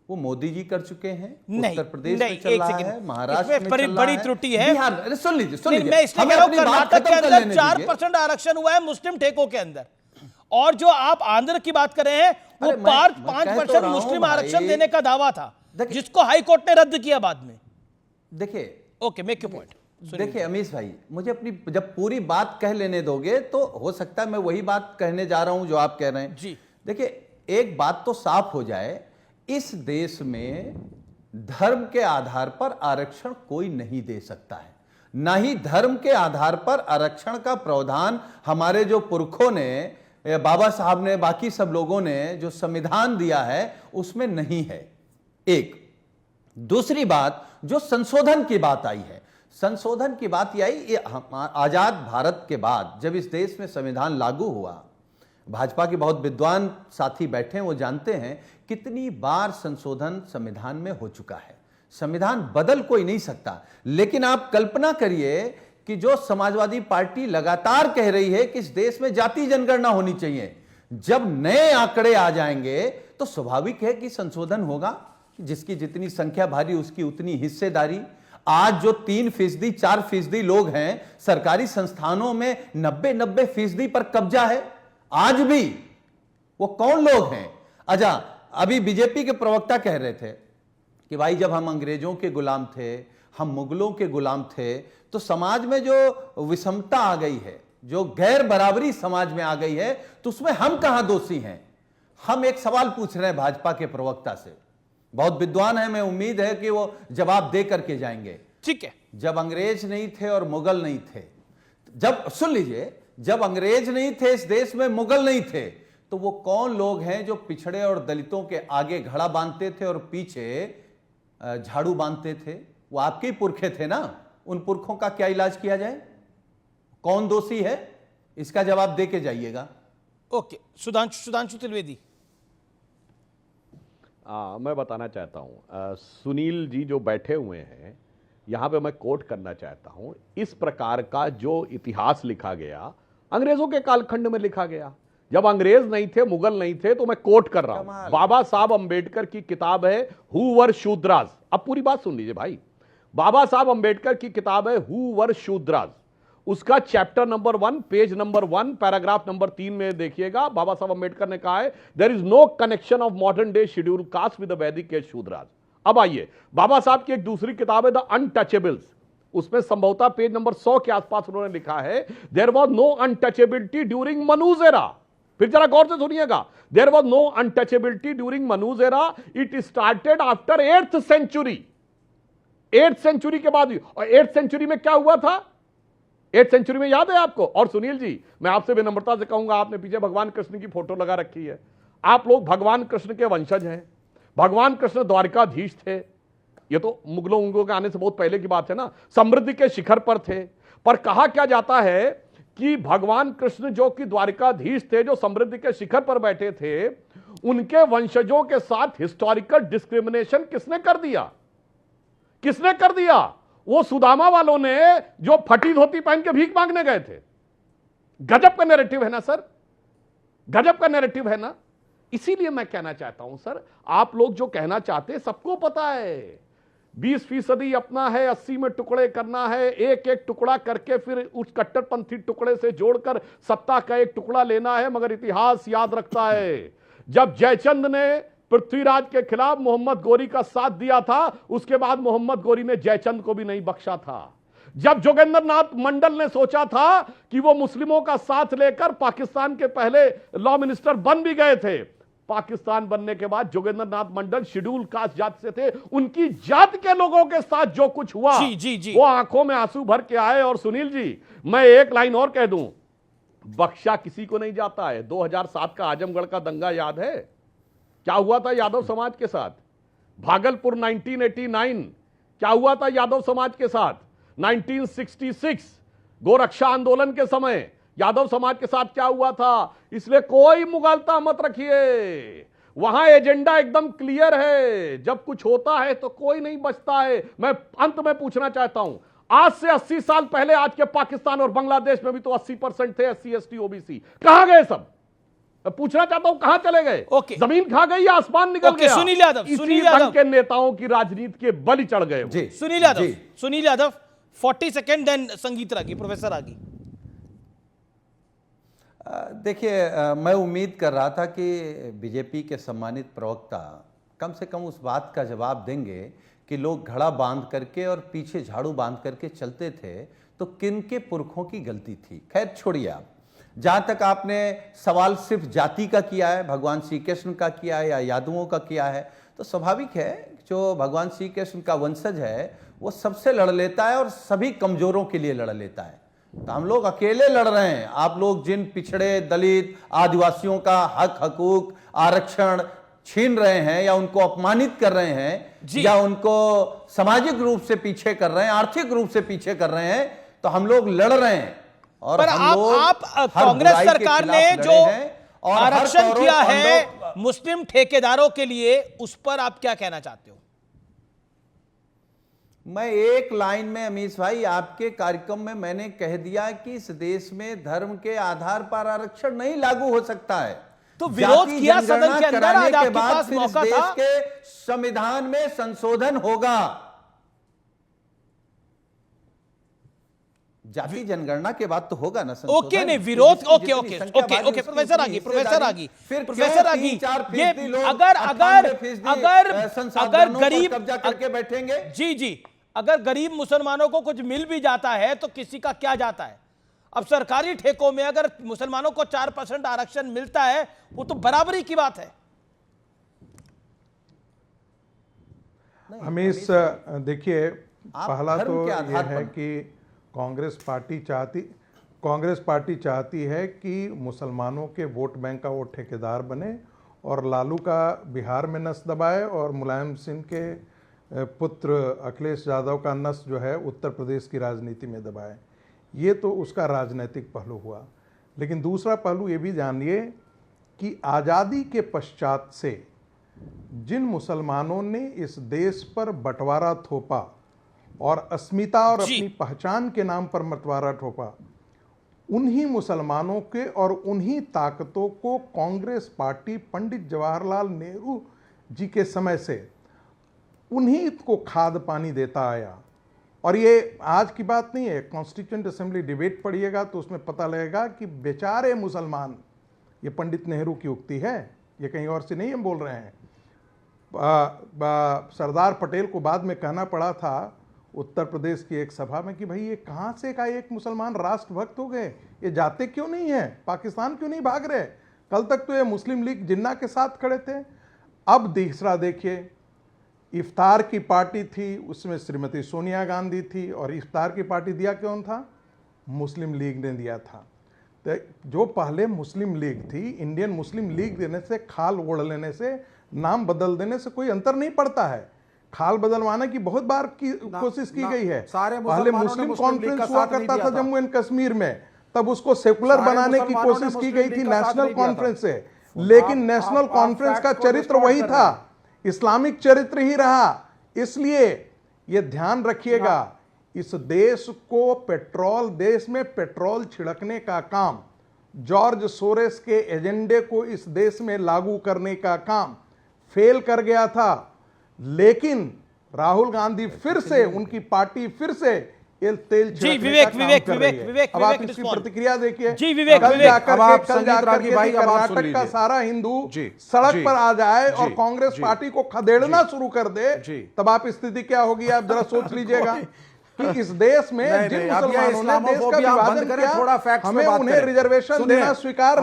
वो मोदी जी कर चुके हैं, उत्तर प्रदेश में चल रहा है, महाराष्ट्र में चल बड़ी त्रुटि है। बिहार, सुन लीजिए, मैं इसलिए कह रहा हूं, कर्नाटक के अंदर 4% आरक्षण हुआ है मुस्लिम ठेकों के अंदर, और जो आप आंध्र की बात कर रहे हैं वो 5% मुस्लिम आरक्षण देने का दावा था, जिसको हाईकोर्ट ने रद्द किया बाद में। देखिए, ओके, मेक योर पॉइंट। देखिए अमीश भाई, मुझे अपनी जब पूरी बात कह लेने दोगे तो हो सकता है मैं वही बात कहने जा रहा हूं जो आप कह रहे हैं जी। देखिए, एक बात तो साफ हो जाए, इस देश में धर्म के आधार पर आरक्षण कोई नहीं दे सकता है। ना ही धर्म के आधार पर आरक्षण का प्रावधान हमारे जो पुरखों ने, बाबा साहब ने, बाकी सब लोगों ने जो संविधान दिया है उसमें नहीं है। एक दूसरी बात, जो संशोधन की बात आई है, संशोधन की बात यह आई, आजाद भारत के बाद जब इस देश में संविधान लागू हुआ, भाजपा के बहुत विद्वान साथी बैठे हैं, वो जानते हैं कितनी बार संशोधन संविधान में हो चुका है। संविधान बदल कोई नहीं सकता, लेकिन आप कल्पना करिए कि जो समाजवादी पार्टी लगातार कह रही है कि इस देश में जाति जनगणना होनी चाहिए, जब नए आंकड़े आ जाएंगे तो स्वाभाविक है कि संशोधन होगा। जिसकी जितनी संख्या भारी उसकी उतनी हिस्सेदारी। आज जो 3%, 4% लोग हैं सरकारी संस्थानों में, 90% पर कब्जा है। आज भी वो कौन लोग हैं? अच्छा, अभी बीजेपी के प्रवक्ता कह रहे थे कि भाई जब हम अंग्रेजों के गुलाम थे, हम मुगलों के गुलाम थे, तो समाज में जो विषमता आ गई है, जो गैर बराबरी समाज में आ गई है, तो उसमें हम कहां दोषी हैं? हम एक सवाल पूछ रहे हैं भाजपा के प्रवक्ता से, बहुत विद्वान है, मैं उम्मीद है कि वो जवाब दे करके जाएंगे। ठीक है। जब अंग्रेज नहीं थे और मुगल नहीं थे, जब, सुन लीजिए, जब अंग्रेज नहीं थे इस देश में, मुगल नहीं थे, तो वो कौन लोग हैं जो पिछड़े और दलितों के आगे घड़ा बांधते थे और पीछे झाड़ू बांधते थे? वो आपके ही पुरखे थे ना। उन पुरखों का क्या इलाज किया जाए? कौन दोषी है? इसका जवाब दे के जाइएगा। ओके, सुधांशु त्रिवेदी। मैं बताना चाहता हूं, सुनील जी जो बैठे हुए हैं यहां पे मैं कोट करना चाहता हूं, इस प्रकार का जो इतिहास लिखा गया अंग्रेजों के कालखंड में लिखा गया, जब अंग्रेज नहीं थे, मुगल नहीं थे। तो मैं कोट कर रहा हूं, बाबा साहब अंबेडकर की किताब है हु वर शूद्रास। अब पूरी बात सुन लीजिए भाई, बाबा साहब अंबेडकर की किताब है हु वर शूद्रास, उसका chapter number 1 page number 1 paragraph number 3 में देखिएगा। बाबा साहब अंबेडकर ने कहा है there is no connection of modern day schedule caste with the Vedic age Shudras. अब आइए, बाबा साहब की एक दूसरी किताब है द अनटचेबल्स, उसमें संभवतः पेज नंबर 100 के आसपास उन्होंने लिखा है there was no untouchability during Manu's era. फिर जरा गौर से सुनिएगा, there was no untouchability during Manu's era, it started after 8th century. 8th century के बाद, और 8th सेंचुरी में क्या हुआ था? 8th सेंचुरी में याद है आपको? और सुनील जी, मैं आपसे विनम्रता से कहूंगा, आपने पीछे भगवान कृष्ण की फोटो लगा रखी है, आप लोग भगवान कृष्ण के वंशज हैं। भगवान कृष्ण द्वारिकाधीश थे, ये तो मुगलों के आने से बहुत पहले की बात है ना, समृद्धि के शिखर पर थे। पर कहा क्या जाता है कि भगवान कृष्ण जो कि द्वारिकाधीश थे, जो समृद्धि के शिखर पर बैठे थे, उनके वंशजों के साथ हिस्टोरिकल डिस्क्रिमिनेशन किसने कर दिया? किसने कर दिया? वो सुदामा वालों ने, जो फटी धोती पहन के भीख मांगने गए थे। गजब का नैरेटिव है ना सर, गजब का नैरेटिव है ना। इसीलिए मैं कहना चाहता हूं सर, आप लोग जो कहना चाहते हैं सबको पता है, 20% अपना है, 80 में टुकड़े करना है, एक एक टुकड़ा करके फिर उस कट्टरपंथी टुकड़े से जोड़कर सत्ता का एक टुकड़ा लेना है। मगर इतिहास याद रखता है, जब जयचंद ने पृथ्वीराज के खिलाफ मोहम्मद गोरी का साथ दिया था, उसके बाद मोहम्मद गोरी ने जयचंद को भी नहीं बख्शा था। जब जोगेंद्र नाथ मंडल ने सोचा था कि वो मुस्लिमों का साथ लेकर पाकिस्तान के पहले लॉ मिनिस्टर बन भी गए थे, पाकिस्तान बनने के बाद जोगेंद्र नाथ मंडल शेड्यूल कास्ट जात से थे, उनकी जात के लोगों के साथ जो कुछ हुआ वो आंखों में आंसू भर के आए। और सुनील जी, मैं एक लाइन और कह दूं, बख्शा किसी को नहीं जाता है। 2007 का आजमगढ़ का दंगा याद है? क्या हुआ था यादव समाज के साथ? भागलपुर 1989 क्या हुआ था यादव समाज के साथ? 1966 गोरक्षा आंदोलन के समय यादव समाज के साथ क्या हुआ था? इसलिए कोई मुगालता मत रखिए, वहां एजेंडा एकदम क्लियर है। जब कुछ होता है तो कोई नहीं बचता है। मैं अंत में पूछना चाहता हूं, आज से 80 साल पहले आज के पाकिस्तान और बांग्लादेश में भी तो 80% थे SC ST OBC, कहां गए सब? पूछना चाहता हूं, कहां चले गए? जमीन खा गई या आसमान निकल गया? सुनील यादव, सुनील यादव के नेताओं की राजनीति के बलि चढ़ गए। सुनील यादव 40 सेकेंड, देन संगीत रागी, प्रोफेसर रागी। देखिए, मैं उम्मीद कर रहा था कि बीजेपी के सम्मानित प्रवक्ता कम से कम उस बात का जवाब देंगे कि लोग घड़ा बांध करके और पीछे झाड़ू बांध करके चलते थे तो किन के पुरखों की गलती थी। खैर छोड़िए, आप जहां तक आपने सवाल सिर्फ जाति का किया है, भगवान श्री कृष्ण का किया है या यादवों का किया है, तो स्वाभाविक है जो भगवान श्री कृष्ण का वंशज है वो सबसे लड़ लेता है और सभी कमजोरों के लिए लड़ लेता है। तो हम लोग अकेले लड़ रहे हैं। आप लोग जिन पिछड़े, दलित, आदिवासियों का हक, हकूक, आरक्षण छीन रहे हैं या उनको अपमानित कर रहे हैं या उनको सामाजिक रूप से पीछे कर रहे हैं, आर्थिक रूप से पीछे कर रहे हैं, तो हम लोग लड़ रहे हैं। और पर आप कांग्रेस सरकार ने जो आरक्षण किया है मुस्लिम ठेकेदारों के लिए, उस पर आप क्या कहना चाहते हो? मैं एक लाइन में अमीश भाई, आपके कार्यक्रम में मैंने कह दिया कि इस देश में धर्म के आधार पर आरक्षण नहीं लागू हो सकता है। तो विरोध किया सदन के अंदर, आज आपके पास मौका था। के संविधान में संशोधन होगा। जाति जनगणना के बाद तो होगा ना संशोधन। ओके, नहीं विरोध, okay okay okay okay professor आगी, प्रोफेसर आगी, प्रोफेसर आगी, ये अगर गरीब कब्जा करके बैठेंगे, जी, अगर गरीब मुसलमानों को कुछ मिल भी जाता है तो किसी का क्या जाता है? अब सरकारी ठेकों में अगर मुसलमानों को 4% आरक्षण मिलता है, वो तो बराबरी की बात है। हमेश देखिए, पहला तो यह है कि कांग्रेस पार्टी चाहती है कि मुसलमानों के वोट बैंक का वो ठेकेदार बने और लालू का बिहार में नस दबाए और मुलायम सिंह के पुत्र अखिलेश यादव का नस जो है उत्तर प्रदेश की राजनीति में दबाए। ये तो उसका राजनीतिक पहलू हुआ। लेकिन दूसरा पहलू ये भी जानिए कि आज़ादी के पश्चात से जिन मुसलमानों ने इस देश पर बंटवारा थोपा और अस्मिता और अपनी पहचान के नाम पर बंटवारा थोपा, उन्हीं मुसलमानों के और उन्हीं ताकतों को कांग्रेस पार्टी पंडित जवाहरलाल नेहरू जी के समय से उन्हीं को खाद पानी देता आया। और ये आज की बात नहीं है, कॉन्स्टिट्यूएंट असेंबली डिबेट पढ़िएगा तो उसमें पता लगेगा कि बेचारे मुसलमान, ये पंडित नेहरू की उक्ति है, ये कहीं और से नहीं हम बोल रहे हैं। सरदार पटेल को बाद में कहना पड़ा था उत्तर प्रदेश की एक सभा में कि भाई ये कहाँ से का एक मुसलमान राष्ट्रभक्त हो गए, ये जाते क्यों नहीं है, पाकिस्तान क्यों नहीं भाग रहे? कल तक तो ये मुस्लिम लीग जिन्ना के साथ खड़े थे। अब दूसरा देखिए, इफ्तार की पार्टी थी, उसमें श्रीमती सोनिया गांधी थी और इफ्तार की पार्टी दिया कौन था? मुस्लिम लीग ने दिया था। तो जो पहले मुस्लिम लीग थी, इंडियन मुस्लिम लीग देने से, खाल ओढ़ लेने से, नाम बदल देने से कोई अंतर नहीं पड़ता है। खाल बदलवाने की बहुत बार की कोशिश की गई है। पहले मुस्लिम कॉन्फ्रेंस हुआ करता था जम्मू एंड कश्मीर में, तब उसको सेकुलर बनाने की कोशिश की गई थी नेशनल कॉन्फ्रेंस से, लेकिन नेशनल कॉन्फ्रेंस का चरित्र वही था, इस्लामिक चरित्र ही रहा। इसलिए यह ध्यान रखिएगा, इस देश को पेट्रोल, देश में पेट्रोल छिड़कने का काम, जॉर्ज सोरेस के एजेंडे को इस देश में लागू करने का काम फेल कर गया था। लेकिन राहुल गांधी फिर से, उनकी पार्टी फिर से तेल छिड़कने का काम कर रही है। अब आप इसकी प्रतिक्रिया देखिए। कल जाकर के कर्नाटक का सारा हिंदू सड़क पर आ जाए और कांग्रेस पार्टी को खदेड़ना शुरू कर दे, तब आप स्थिति क्या होगी आप जरा सोच लीजिएगा कि इस देश में जिन मुसलमानों ने देश का विभाजन किया, हमें उन्हें रिजर्वेशन देना स्वीकार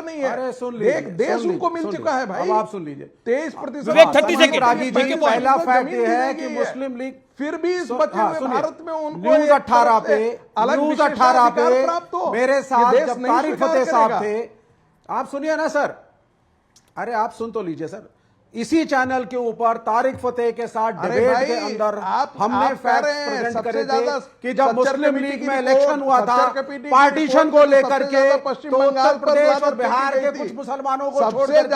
नहीं है। देश उनको मिल चुका है भाई। आप सुन लीजिए, 23% पहला फैक्ट ये है कि मुस्लिम लीग फिर भी इस बचे हुए भारत में उनको न्यूज 18 पे मेरे साथ जब तारिक फतेह साहब थे, आप सुनिए ना सर, अरे आप सुन तो लीजिए सर, इसी चैनल के ऊपर तारिक फतेह के साथ डिबेट के अंदर हमने फैक्ट्स प्रेजेंट करे थे कि जब मुस्लिम लीग में इलेक्शन हुआ था पार्टीशन को लेकर के, तो उत्तर प्रदेश और बिहार के कुछ मुसलमानों को छोड़कर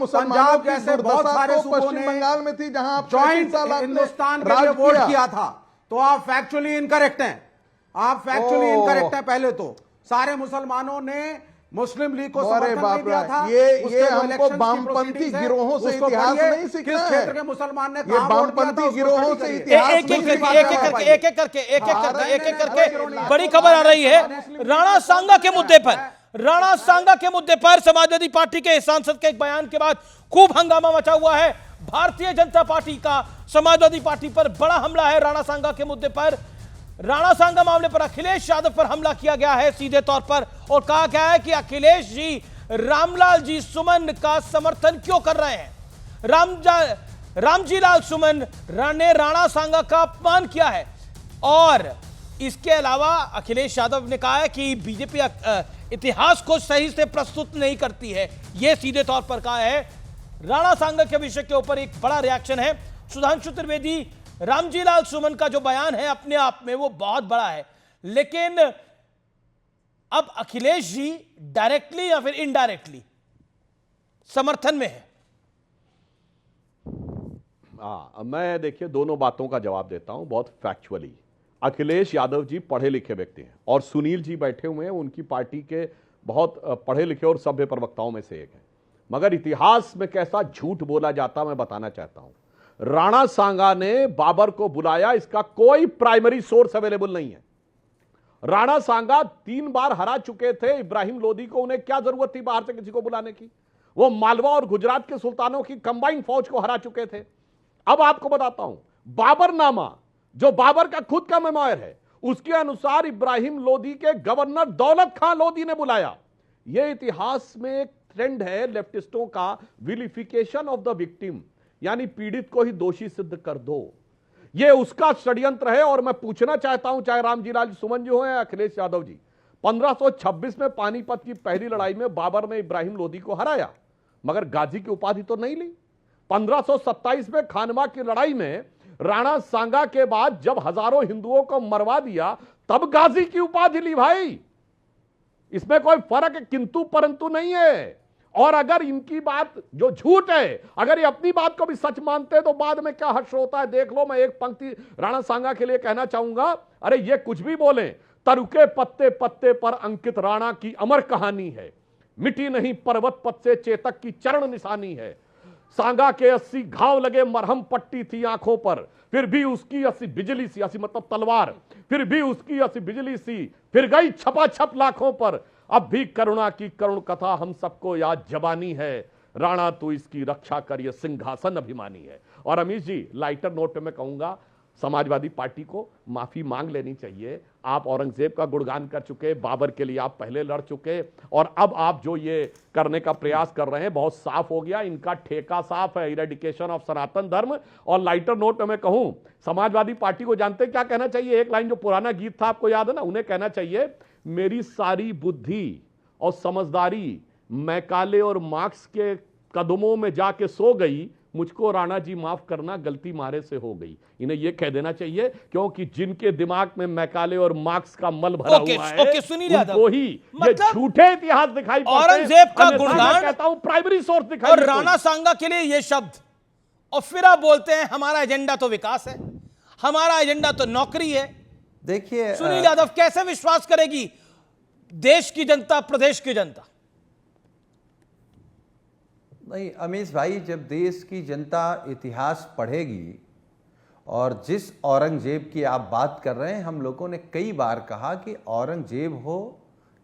पंजाब जैसे बहुत सारे सूबों ने बंगाल में थी जहां जॉइंट हिंदुस्तान के लिए वोट किया था। तो आप फैक्चुअली इनकरेक्ट हैं, आप फैक्चुअली इनकरेक्ट हैं। पहले तो सारे मुसलमानों ने मुस्लिम लीग को समर्थन नहीं दिया था। ये हमको वामपंथी गिरोहों से इतिहास नहीं सीखना है। किस क्षेत्र के मुसलमान ने ये वामपंथी गिरोहों से इतिहास एक करके बड़ी खबर आ रही है राणा सांगा के मुद्दे पर। राणा सांगा के मुद्दे पर समाजवादी पार्टी के सांसद के एक बयान के बाद खूब हंगामा मचा हुआ है। भारतीय जनता पार्टी का समाजवादी पार्टी पर बड़ा हमला है राणा सांगा के मुद्दे पर। राणा सांगा मामले पर अखिलेश यादव पर हमला किया गया है सीधे तौर पर, और कहा गया है कि अखिलेश जी रामलाल जी सुमन का समर्थन क्यों कर रहे हैं। रामजी लाल सुमन ने राणा सांगा का अपमान किया है। और इसके अलावा अखिलेश यादव ने कहा है कि बीजेपी इतिहास को सही से प्रस्तुत नहीं करती है, यह सीधे तौर पर कहा है। राणा सांगा के विषय के ऊपर एक बड़ा रिएक्शन है। सुधांशु त्रिवेदी, रामजी लाल सुमन का जो बयान है अपने आप में वो बहुत बड़ा है, लेकिन अब अखिलेश जी डायरेक्टली या फिर इनडायरेक्टली समर्थन में है। मैं देखिए दोनों बातों का जवाब देता हूं बहुत फैक्चुअली। अखिलेश यादव जी पढ़े लिखे व्यक्ति हैं और सुनील जी बैठे हुए हैं, उनकी पार्टी के बहुत पढ़े लिखे और सभ्य प्रवक्ताओं में से एक है। मगर इतिहास में कैसा झूठ बोला जाता मैं बताना चाहता हूं। राणा सांगा ने बाबर को बुलाया, इसका कोई प्राइमरी सोर्स अवेलेबल नहीं है। राणा सांगा 3 बार हरा चुके थे इब्राहिम लोदी को, उन्हें क्या जरूरत थी बाहर से किसी को बुलाने की? वो मालवा और गुजरात के सुल्तानों की कंबाइंड फौज को हरा चुके थे। अब आपको बताता हूं, बाबरनामा जो बाबर का खुद का मेमोयर है, उसके अनुसार इब्राहिम लोदी के गवर्नर दौलत खान लोदी ने बुलाया। यह इतिहास में एक ट्रेंड है लेफ्टिस्टों का, विलिफिकेशन ऑफ द विक्टिम, यानी पीड़ित को ही दोषी सिद्ध कर दो। ये उसका षड्यंत्र है। और मैं पूछना चाहता हूं, चाहे रामजीलाल सुमन जी हो या अखिलेश यादव जी, 1526 में पानीपत की पहली लड़ाई में बाबर ने इब्राहिम लोदी को हराया, मगर गाजी की उपाधि तो नहीं ली। 1527 में खानवा की लड़ाई में राणा सांगा के बाद जब हजारों हिंदुओं को मरवा दिया, तब गाजी की उपाधि ली भाई। इसमें कोई फर्क किंतु परंतु नहीं है। और अगर इनकी बात जो झूठ है, अगर ये अपनी बात को भी सच मानते हैं तो बाद में क्या हर्ष होता है देख लो। मैं एक पंक्ति राणा सांगा के लिए कहना चाहूंगा, अरे ये कुछ भी बोले, तरुके पत्ते पत्ते पर अंकित राणा की अमर कहानी है, मिटी नहीं पर्वत पथ से चेतक की चरण निशानी है। सांगा के 80 घाव लगे, मरहम पट्टी थी आंखों पर, फिर भी उसकी 80 बिजली सी, 80 मतलब तलवार, फिर भी उसकी 80 बिजली सी, फिर गई छपा छप लाखों पर। अब भी करुणा की करुण कथा हम सबको याद जबानी है, राणा तू इसकी रक्षा कर, ये सिंहासन अभिमानी है। और अमीश जी, लाइटर नोट पे मैं कहूंगा, समाजवादी पार्टी को माफी मांग लेनी चाहिए। आप औरंगजेब का गुणगान कर चुके, बाबर के लिए आप पहले लड़ चुके, और अब आप जो ये करने का प्रयास कर रहे हैं बहुत साफ हो गया, इनका ठेका साफ है, इरेडिकेशन ऑफ सनातन धर्म। और लाइटर नोट में मैं कहूं, समाजवादी पार्टी को जानते क्या कहना चाहिए? एक लाइन जो पुराना गीत था आपको याद है ना, उन्हें कहना चाहिए, मेरी सारी बुद्धि और समझदारी मैकाले और मार्क्स के कदमों में जाके सो गई, मुझको राणा जी माफ करना, गलती मारे से हो गई। इन्हें यह कह देना चाहिए, क्योंकि जिनके दिमाग में मैकाले और मार्क्स का मल भरा हुआ है, उनको ही ये झूठे इतिहास दिखाई पड़ते हैं। औरंगजेब का गुणगान, कहता हूं प्राइमरी सोर्स दिखाई, और राणा सांगा के लिए ये शब्द, और फिर आप बोलते हैं हमारा एजेंडा तो विकास है, हमारा एजेंडा तो नौकरी है। देखिए सुनील यादव, कैसे विश्वास करेगी देश की जनता, प्रदेश की जनता? नहीं अमीश भाई, जब देश की जनता इतिहास पढ़ेगी, और जिस औरंगजेब की आप बात कर रहे हैं, हम लोगों ने कई बार कहा कि औरंगजेब हो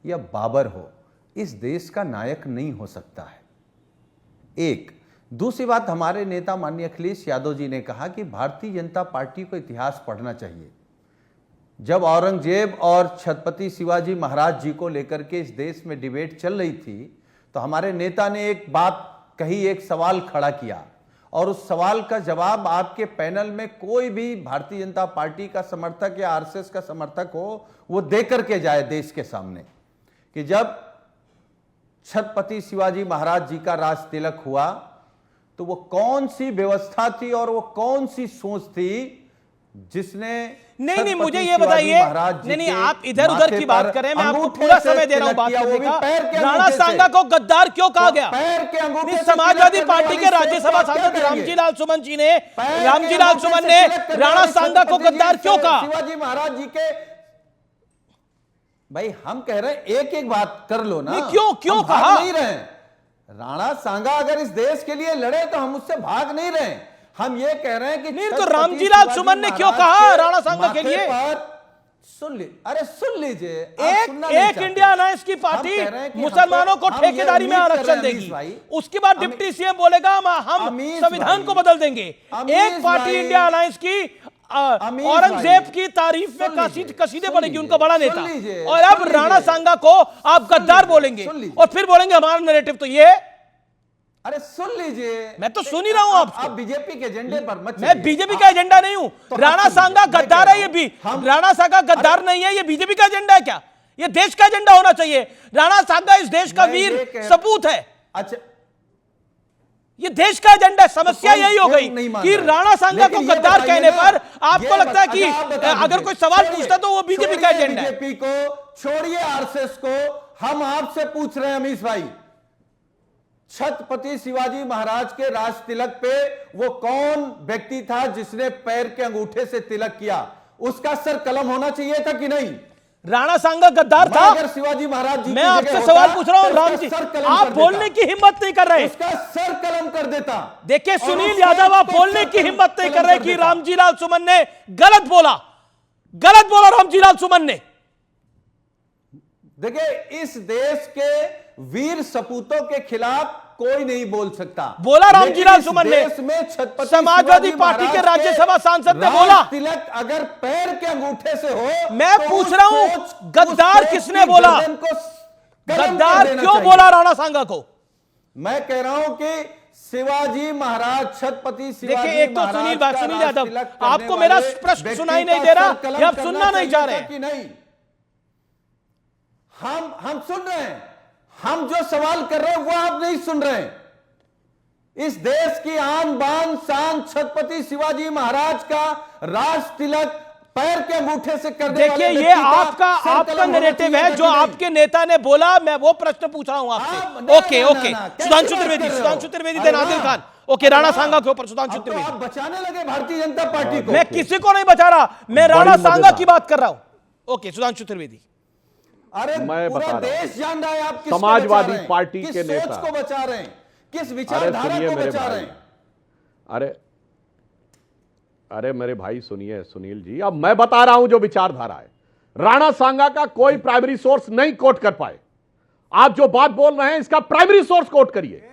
या बाबर हो, इस देश का नायक नहीं हो सकता है। एक दूसरी बात, हमारे नेता माननीय अखिलेश यादव जी ने कहा कि भारतीय जनता पार्टी को इतिहास पढ़ना चाहिए। जब औरंगजेब और छत्रपति शिवाजी महाराज जी को लेकर के इस देश में डिबेट चल रही थी, तो हमारे नेता ने एक बात कही, एक सवाल खड़ा किया, और उस सवाल का जवाब आपके पैनल में कोई भी भारतीय जनता पार्टी का समर्थक या आरएसएस का समर्थक हो, वो दे करके जाए देश के सामने, कि जब छत्रपति शिवाजी महाराज जी का राज तिलक हुआ, तो वो कौन सी व्यवस्था थी और वो कौन सी सोच थी जिसने नहीं, मुझे ये बताइए, नहीं, आप इधर उधर की बात करें, मैं आपको पूरा समय दे रहा हूं बात करने का। राणा सांगा को गद्दार क्यों कहा गया? समाजवादी पार्टी के राज्यसभा सांसद रामजीलाल सुमन ने राणा सांगा को गद्दार क्यों कहा? शिवाजी महाराज जी के, भाई हम कह रहे हैं एक एक बात कर लो ना, क्यों कहा? नहीं रहे राणा सांगा अगर इस देश के लिए लड़े तो हम उससे भाग नहीं रहे, हम ये कह रहे हैं कि नहीं, तो रामजीलाल सुमन ने क्यों कहा राणा सांगा के लिए? सुन लीजिए, एक इंडिया अलायंस की पार्टी मुसलमानों को ठेकेदारी में आरक्षण देगी, उसके बाद डिप्टी सीएम बोलेगा हम संविधान को बदल देंगे। एक पार्टी इंडिया अलायंस की औरंगजेब की तारीफ में कसीदे पड़ेगी, उनका बड़ा नेता, और अब राणा सांगा को आप गद्दार बोलेंगे, और फिर बोलेंगे हमारा नैरेटिव तो ये। अरे सुन लीजिए, मैं तो सुन ही रहा हूं आपको। आप बीजेपी के एजेंडे पर मत, मैं बीजेपी का एजेंडा नहीं हूं। तो राणा सांगा गद्दार है, ये भी राणा सांगा गद्दार नहीं है, ये बीजेपी का एजेंडा है क्या? ये देश का एजेंडा होना चाहिए। राणा सांगा इस देश का वीर सपूत है। अच्छा, ये देश का एजेंडा। समस्या यही हो गई कि राणा सांगा को गद्दार कहने पर आपको लगता है कि अगर कोई सवाल पूछता तो वो बीजेपी का एजेंडा है। बीजेपी को छोड़िए, आरएसएस को, हम आपसे पूछ रहे हैं अमीश भाई, छत्रपति शिवाजी महाराज के राज तिलक पे वो कौन व्यक्ति था जिसने पैर के अंगूठे से तिलक किया? उसका सर कलम होना चाहिए था कि नहीं? राणा सांगा गद्दार था? अगर शिवाजी महाराज जी, मैं आपसे सवाल पूछ रहा हूं राम जी, आप बोलने की हिम्मत नहीं कर रहे। उसका सर कलम कर देता। देखिए सुनील यादव, आप बोलने की हिम्मत नहीं कर रहे कि रामजीलाल सुमन ने गलत बोला रामजीलाल सुमन ने। देखिए, इस देश के वीर सपूतों के खिलाफ कोई नहीं बोल सकता, बोला रामजीलाल सुमन ने। समाजवादी पार्टी के राज्यसभा सांसद ने बोला तिलक अगर पैर के अंगूठे से हो। मैं पूछ रहा हूं गद्दार किसने बोला? गद्दार क्यों बोला राणा सांगा को? मैं कह रहा हूं कि शिवाजी महाराज, छत्रपति शिवाजी देखिए, एक तो सुनील यादव, आपको मेरा प्रश्न सुनाई नहीं दे रहा या आप सुनना नहीं चाह रहे कि नहीं? हम सुन रहे हैं, हम जो सवाल कर रहे हैं वो आप नहीं सुन रहे हैं। इस देश की आन बान शान छत्रपति शिवाजी महाराज का राज तिलक पैर के अंगूठे से कर दे। देखिए, ये आपका नैरेटिव है जो आपके नेता ने बोला। मैं वो प्रश्न पूछ रहा हूं आपसे। Okay, Sudhanshu Trivedi then Adil Khan. Okay, Rana Sanga के ऊपर सुधांशु त्रिवेदी। आप बचाने लगे भारतीय जनता पार्टी को। मैं किसी को नहीं बचा रहा, मैं राणा सांगा की बात कर रहा हूं। ओके, सुधांशु त्रिवेदी। अरे पूरा देश जान रहा है आप किसको समाजवादी पार्टी के किस नेता सोच को बचा रहे हैं, किस विचारधारा को बचा रहे हैं। अरे मेरे भाई सुनिए सुनील जी, अब मैं बता रहा हूं जो विचारधारा है। राणा सांगा का कोई प्राइमरी सोर्स नहीं कोट कर पाए। आप जो बात बोल रहे हैं इसका प्राइमरी सोर्स कोट करिए।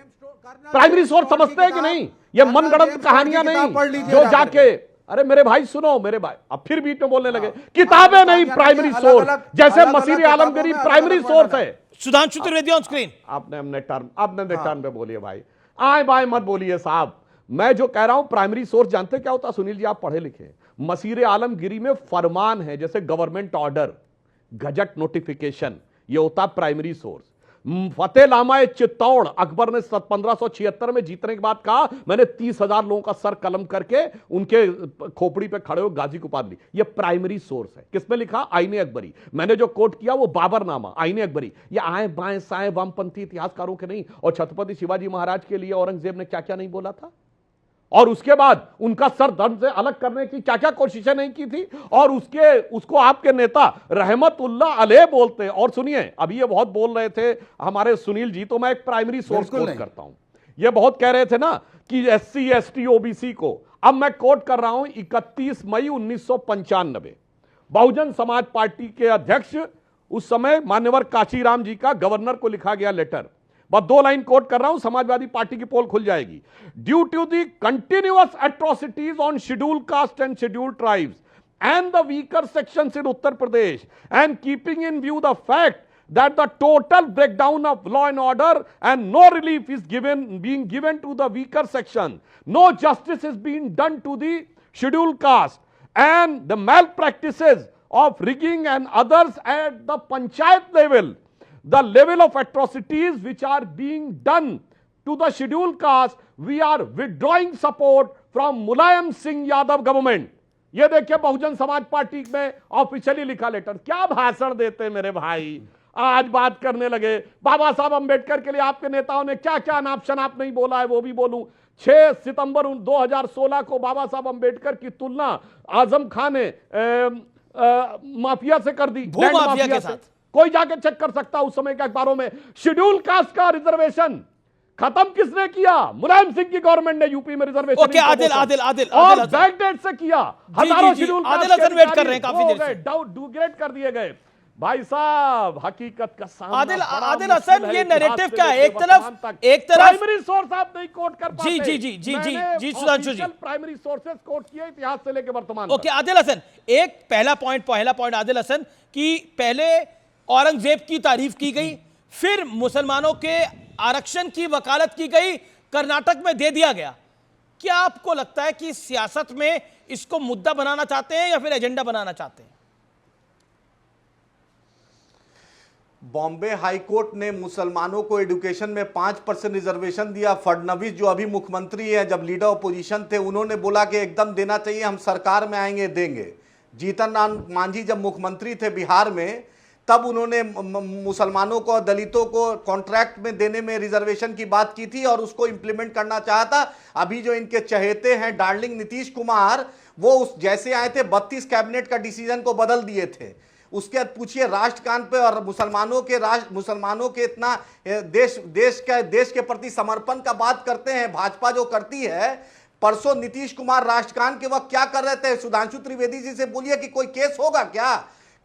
प्राइमरी सोर्स समझते हैं कि नहीं? ये मनगढ़ंत कहानियां नहीं जो जाके, अरे मेरे भाई सुनो, मेरे भाई अब फिर बीच में बोलने लगे किताबें नहीं प्राइमरी सोर्स, जैसे मसीर आलमगीरी प्राइमरी सोर्स है। Sudhanshu Trivedi on screen. आपने टर्म पे बोलिए भाई, आए बाएं मत बोलिए साहब। मैं जो कह रहा हूं प्राइमरी सोर्स जानते क्या होता? सुनील जी, आप पढ़े लिखे। मसीर आलमगीरी में फरमान है, जैसे गवर्नमेंट ऑर्डर, गजट नोटिफिकेशन, ये होता प्राइमरी सोर्स। फतेह लामा चित्तौड़ अकबर ने 1576 में जीतने के बाद कहा मैंने 30,000 लोगों का सर कलम करके उनके खोपड़ी पे खड़े हो गाजी को उपाधि ली। ये प्राइमरी सोर्स है। किसमें लिखा? आईने अकबरी। मैंने जो कोट किया वो बाबरनामा, आईने अकबरी। ये आए बाएं साएं वामपंथी इतिहासकारों के नहीं। और छत्रपति शिवाजी महाराज के लिए औरंगजेब ने क्या क्या नहीं बोला था, और उसके बाद उनका सर धर्म से अलग करने की क्या क्या कोशिशें नहीं की थी, और उसको आपके नेता रहमतुल्लाह अलैह बोलते हैं। और सुनिए, अभी ये बहुत बोल रहे थे हमारे सुनील जी, तो मैं एक प्राइमरी सोर्स कोट करता हूं। ये बहुत कह रहे थे ना कि SC ST OBC को, अब मैं कोट कर रहा हूं 31 मई 1995 बहुजन समाज पार्टी के अध्यक्ष उस समय मान्यवर काशीराम जी का गवर्नर को लिखा गया लेटर। बस 2 लाइन कोट कर रहा हूं, समाजवादी पार्टी की पोल खुल जाएगी। Due to the continuous atrocities on schedule caste and schedule tribes and the weaker sections in Uttar Pradesh and keeping in view the fact that the total breakdown of law and order and no relief is being given to the weaker section, no justice is being done to the scheduled caste, and the malpractices of rigging and others at the panchayat level, the level of atrocities which are being done to the scheduled caste, we are withdrawing support from Mulayam Singh Yadav government. ये देखिए Bahujan Samaj party में officially लिखा letter. क्या भाषण देते मेरे भाई, आज बात करने लगे बाबा साहब अंबेडकर के लिए आपके नेताओं ने क्या क्या अनाप शनाप नहीं बोला है, वो भी बोलूं। 6 सितंबर 2016 को बाबा साहब अंबेडकर की तुलना आजम खान ने माफिया से कर दी, लैंड माफिया के साथ। कोई जाके चेक कर सकता उस समय के अखबारों में। शेड्यूल कास्ट का रिजर्वेशन खत्म किसने किया? मुलायम सिंह की गवर्नमेंट ने यूपी में रिजर्वेशन ओके, आदिल और बैकडेट से किया। हजारों शेड्यूल कास्ट वेट कर रहे हैं काफी देर से, डाउनग्रेड कर दिए गए। भाई साहब हकीकत का सामना आदिल हसन, ये नैरेटिव क्या है? एक तरफ प्राइमरी सोर्स आप नहीं कोट कर पाते। जी सुधांशु जी, प्राइमरी सोर्सेस कोट किए इतिहास से लेकर वर्तमान। ओके आदिल हसन, एक पहला पॉइंट आदिल हसन कि पहले औरंगजेब की तारीफ की गई, फिर मुसलमानों के आरक्षण की वकालत की गई, कर्नाटक में दे दिया गया। क्या आपको लगता है कि सियासत में इसको मुद्दा बनाना चाहते हैं या फिर एजेंडा बनाना चाहते हैं? बॉम्बे हाईकोर्ट ने मुसलमानों को एजुकेशन में 5% रिजर्वेशन दिया। फडणवीस जो अभी मुख्यमंत्री है, जब लीडर ऑपोजिशन थे, उन्होंने बोला कि एकदम देना चाहिए, हम सरकार में आएंगे देंगे। जीतन राम मांझी जब मुख्यमंत्री थे बिहार में, तब उन्होंने मुसलमानों को, दलितों को कॉन्ट्रैक्ट में देने में रिजर्वेशन की बात की थी और उसको इंप्लीमेंट करना चाहा था। अभी जो इनके चहेते हैं डार्लिंग नीतीश कुमार, वो उस जैसे आए थे 32 कैबिनेट का डिसीजन को बदल दिए थे। उसके बाद पूछिए राष्ट्रगान पे, और मुसलमानों के इतना देश के प्रति समर्पण का बात करते हैं भाजपा जो करती है। परसों नीतीश कुमार राष्ट्रगान के वक्त क्या कर रहे थे? सुधांशु त्रिवेदी जी से बोलिए कि कोई केस होगा क्या?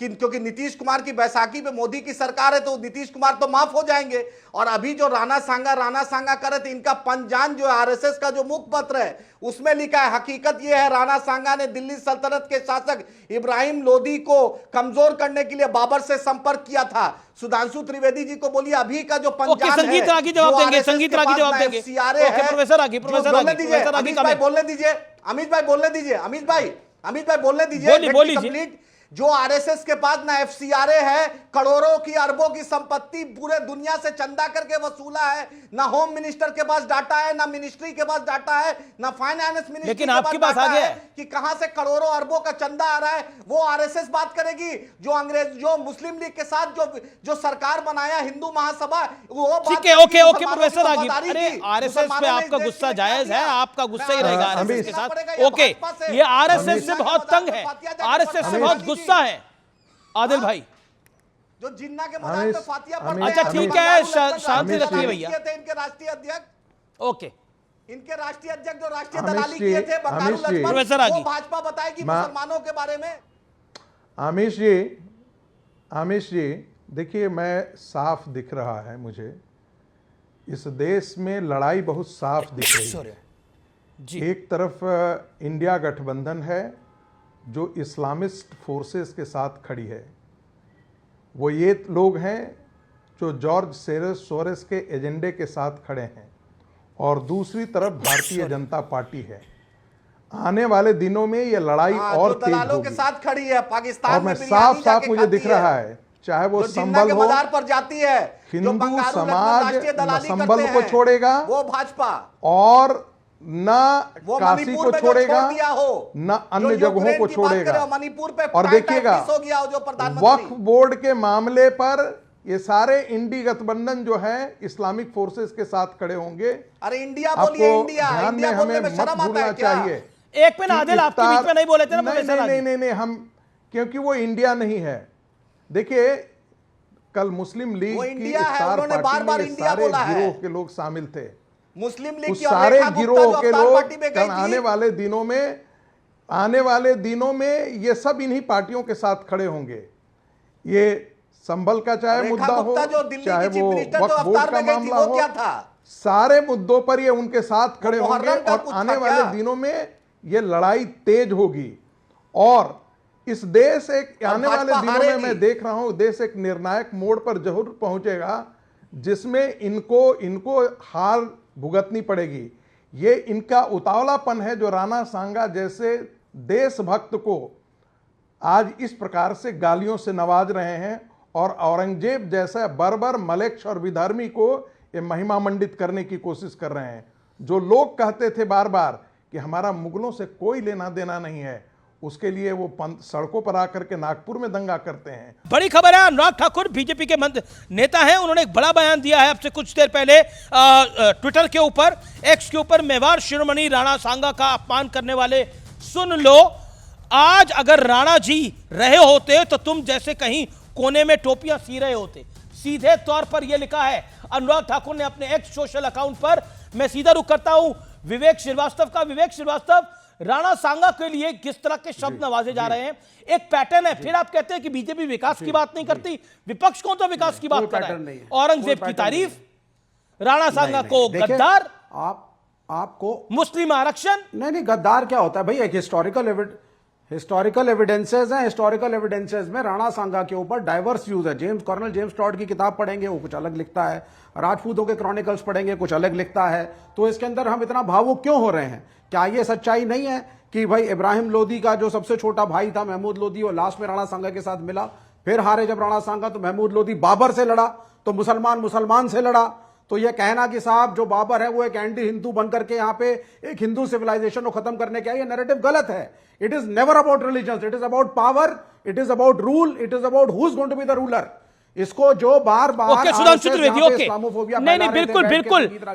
कि क्योंकि नीतीश कुमार की बैसाखी पे मोदी की सरकार है तो नीतीश कुमार तो माफ हो जाएंगे। और अभी जो राणा सांगा करे थे, इनका पंजान जो आरएसएस का जो मुखपत्र है उसमें लिखा है, हकीकत यह है राणा सांगा ने दिल्ली सल्तनत के शासक इब्राहिम लोदी को कमजोर करने के लिए बाबर से संपर्क किया था। सुधांशु त्रिवेदी जी को बोलिए अभी का जो पंजान है, संगीत रागी जवाब देंगे, संगीत रागी जवाब देंगे। प्रोफेसर रागी बोलने दीजिए, अमित भाई बोलने दीजिए, अमित भाई बोलने दीजिए। जो आरएसएस के पास ना एफसीआरए है, करोड़ों की अरबों की संपत्ति पूरे दुनिया से चंदा करके वसूला है, ना होम मिनिस्टर के पास डाटा है, ना मिनिस्ट्री के पास डाटा है, ना फाइनेंस मिनिस्ट्री लेकिन आपके पास आ गया कि कहां से करोड़ों अरबों का चंदा आ रहा है। वो आरएसएस बात करेगी, जो मुस्लिम लीग के साथ जो सरकार बनाया हिंदू महासभा, वो ठीक है। ओके प्रोफेसर रागी, अरे आरएसएस पे आपका गुस्सा जायज है, आपका गुस्सा ही रहेगा आरएसएस के साथ। ओके, ये आरएसएस से बहुत तंग है, आरएसएस से बहुत गुस्सा है। आदिल भाई, जो जिन्ना के मैदान पे फातिया पढ़ते हैं, अच्छा ठीक है, शांति रखिए भैया। इनके राष्ट्रीय अध्यक्ष, ओके, इनके राष्ट्रीय अध्यक्ष जो राष्ट्रीय दलाली किए थे बंगारू लक्ष्मण, वो भाजपा बताएगी मुसलमानों के बारे में। आमिश जी देखिए, मैं साफ दिख रहा है मुझे, इस देश में लड़ाई बहुत साफ दिख रही है। एक तरफ इंडिया गठबंधन है जो इस्लामिस्ट फोर्सेस के साथ खड़ी है, वो ये लोग हैं जो जॉर्ज सोरेस के एजेंडे के साथ खड़े हैं, और दूसरी तरफ भारतीय जनता पार्टी है। आने वाले दिनों में ये लड़ाई और तेज होगी। के साथ खड़ी है पाकिस्तान और मैं साफ मुझे दिख रहा है, चाहे वो संबल हो, पर जाती है, हिंदू समाज न संबल को छोड़ेगा, वो भाजपा, और न काशी को छोड़ेगा, न अन्य जगहों को छोड़ेगा। मणिपुर पे और देखिएगा, वक्फ बोर्ड के मामले पर ये सारे इंडी गठबंधन जो है इस्लामिक फोर्सेस के साथ खड़े होंगे। अरे इंडिया बोलिए, इंडिया, ध्यान में हमें मत भूलना चाहिए। एक मिनट आदिल, आपके बीच में नहीं बोले थे ना नहीं, हम, क्योंकि वो इंडिया नहीं है। देखिए, कल मुस्लिम लीग की इफ्तार पार्टी में सारे गिरोह के लोग शामिल थे, मुस्लिम लीग उस सारे गिरोह के लोग कल आने वाले दिनों में ये सब इन्हीं पार्टियों के साथ खड़े होंगे। ये संभल का चाहे मुद्दा हो, चाहे वो वक्फ बोर्ड का मामला हो, सारे मुद्दों पर ये उनके साथ खड़े होंगे। और आने वाले दिनों में ये लड़ाई तेज होगी, और इस देश आने वाले दिनों में मैं देख रहा हूं, देश एक निर्णायक मोड़ पर जरूर पहुंचेगा जिसमें इनको हार भुगतनी पड़ेगी। ये इनका उतावलापन है जो राणा सांगा जैसे देशभक्त को आज इस प्रकार से गालियों से नवाज रहे हैं, और औरंगजेब जैसा बर्बर, मलेक्ष और विधर्मी को ये महिमा मंडित करने की कोशिश कर रहे हैं। जो लोग कहते थे बार बार कि हमारा मुगलों से कोई लेना देना नहीं है, उसके लिए वो सड़कों पर आकर के नागपुर में दंगा करते हैं। बड़ी खबर है, अनुराग ठाकुर बीजेपी के नेता हैं, उन्होंने एक बड़ा बयान दिया है अब से कुछ देर पहले ट्विटर के ऊपर, एक्स के ऊपर। मेवाड़ शिरोमणि राणा सांगा का अपमान करने वाले सुन लो, आज अगर राणा जी रहे होते तो तुम जैसे कहीं कोने में टोपियां सी रहे होते। सीधे तौर पर यह लिखा है अनुराग ठाकुर ने अपने एक्स सोशल अकाउंट पर। मैं सीधा रुख करता हूं विवेक श्रीवास्तव का। विवेक श्रीवास्तव, राणा सांगा के लिए किस तरह के शब्द नवाजे जा रहे हैं, एक पैटर्न है। फिर आप कहते हैं कि बीजेपी विकास की बात नहीं करती, विपक्ष को तो विकास की बात कर रहा है। औरंगजेब की तारीफ, राणा सांगा को गद्दार, आपको मुस्लिम आरक्षण। नहीं, गद्दार क्या होता है भाई? एक हिस्टोरिकल एविडेंसेस हैं। हिस्टोरिकल एविडेंसेस में राणा सांगा के ऊपर डाइवर्स व्यूज है। कर्नल जेम्स टॉड की किताब पढ़ेंगे, वो कुछ अलग लिखता है। राजपूतों के क्रॉनिकल्स पढ़ेंगे, कुछ अलग लिखता है। तो इसके अंदर हम इतना भावुक क्यों हो रहे हैं? क्या ये सच्चाई नहीं है कि भाई इब्राहिम लोदी का जो सबसे छोटा भाई था महमूद लोदी, वो लास्ट में राणा सांगा के साथ मिला, फिर हारे जब राणा सांगा तो महमूद लोदी बाबर से लड़ा, तो मुसलमान से लड़ा। तो ये कहना कि साहब जो बाबर है वो एक एंटी हिंदू बनकर के यहाँ पे एक हिंदू सिविलाइजेशन को खत्म करने के, ये नैरेटिव गलत है। It is never about religion, it is about power, it is about rule, it is about who is going to be the ruler. इसको जो बार बार सुधांशु त्रिवेदी, नहीं,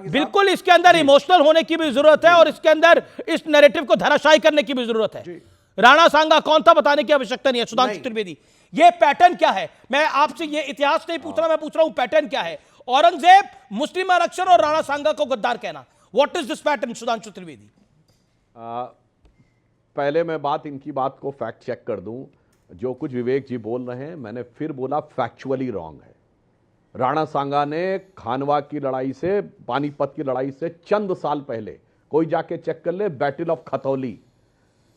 बिल्कुल इसके अंदर इमोशनल होने की भी जरूरत है, और इसके अंदर इस नैरेटिव को धराशायी करने की भी जरूरत है। राणा सांगा कौन था बताने की आवश्यकता नहीं है। सुधांशु त्रिवेदी, ये पैटर्न क्या है? मैं आपसे ये इतिहास नहीं पूछ रहा, मैं पूछ रहा हूं पैटर्न क्या है। औरंगजेब, मुस्लिम आरक्षण और राणा सांगा को गद्दार कहना, what is this pattern? Sudhanshu Trivedi, पहले मैं इनकी बात को फैक्ट चेक कर दूं। जो कुछ विवेक जी बोल रहे हैं, मैंने फिर बोला फैक्चुअली रॉन्ग है। राणा सांगा ने खानवा की लड़ाई से, पानीपत की लड़ाई से चंद साल पहले, कोई जाके चेक कर ले, बैटल ऑफ खतौली,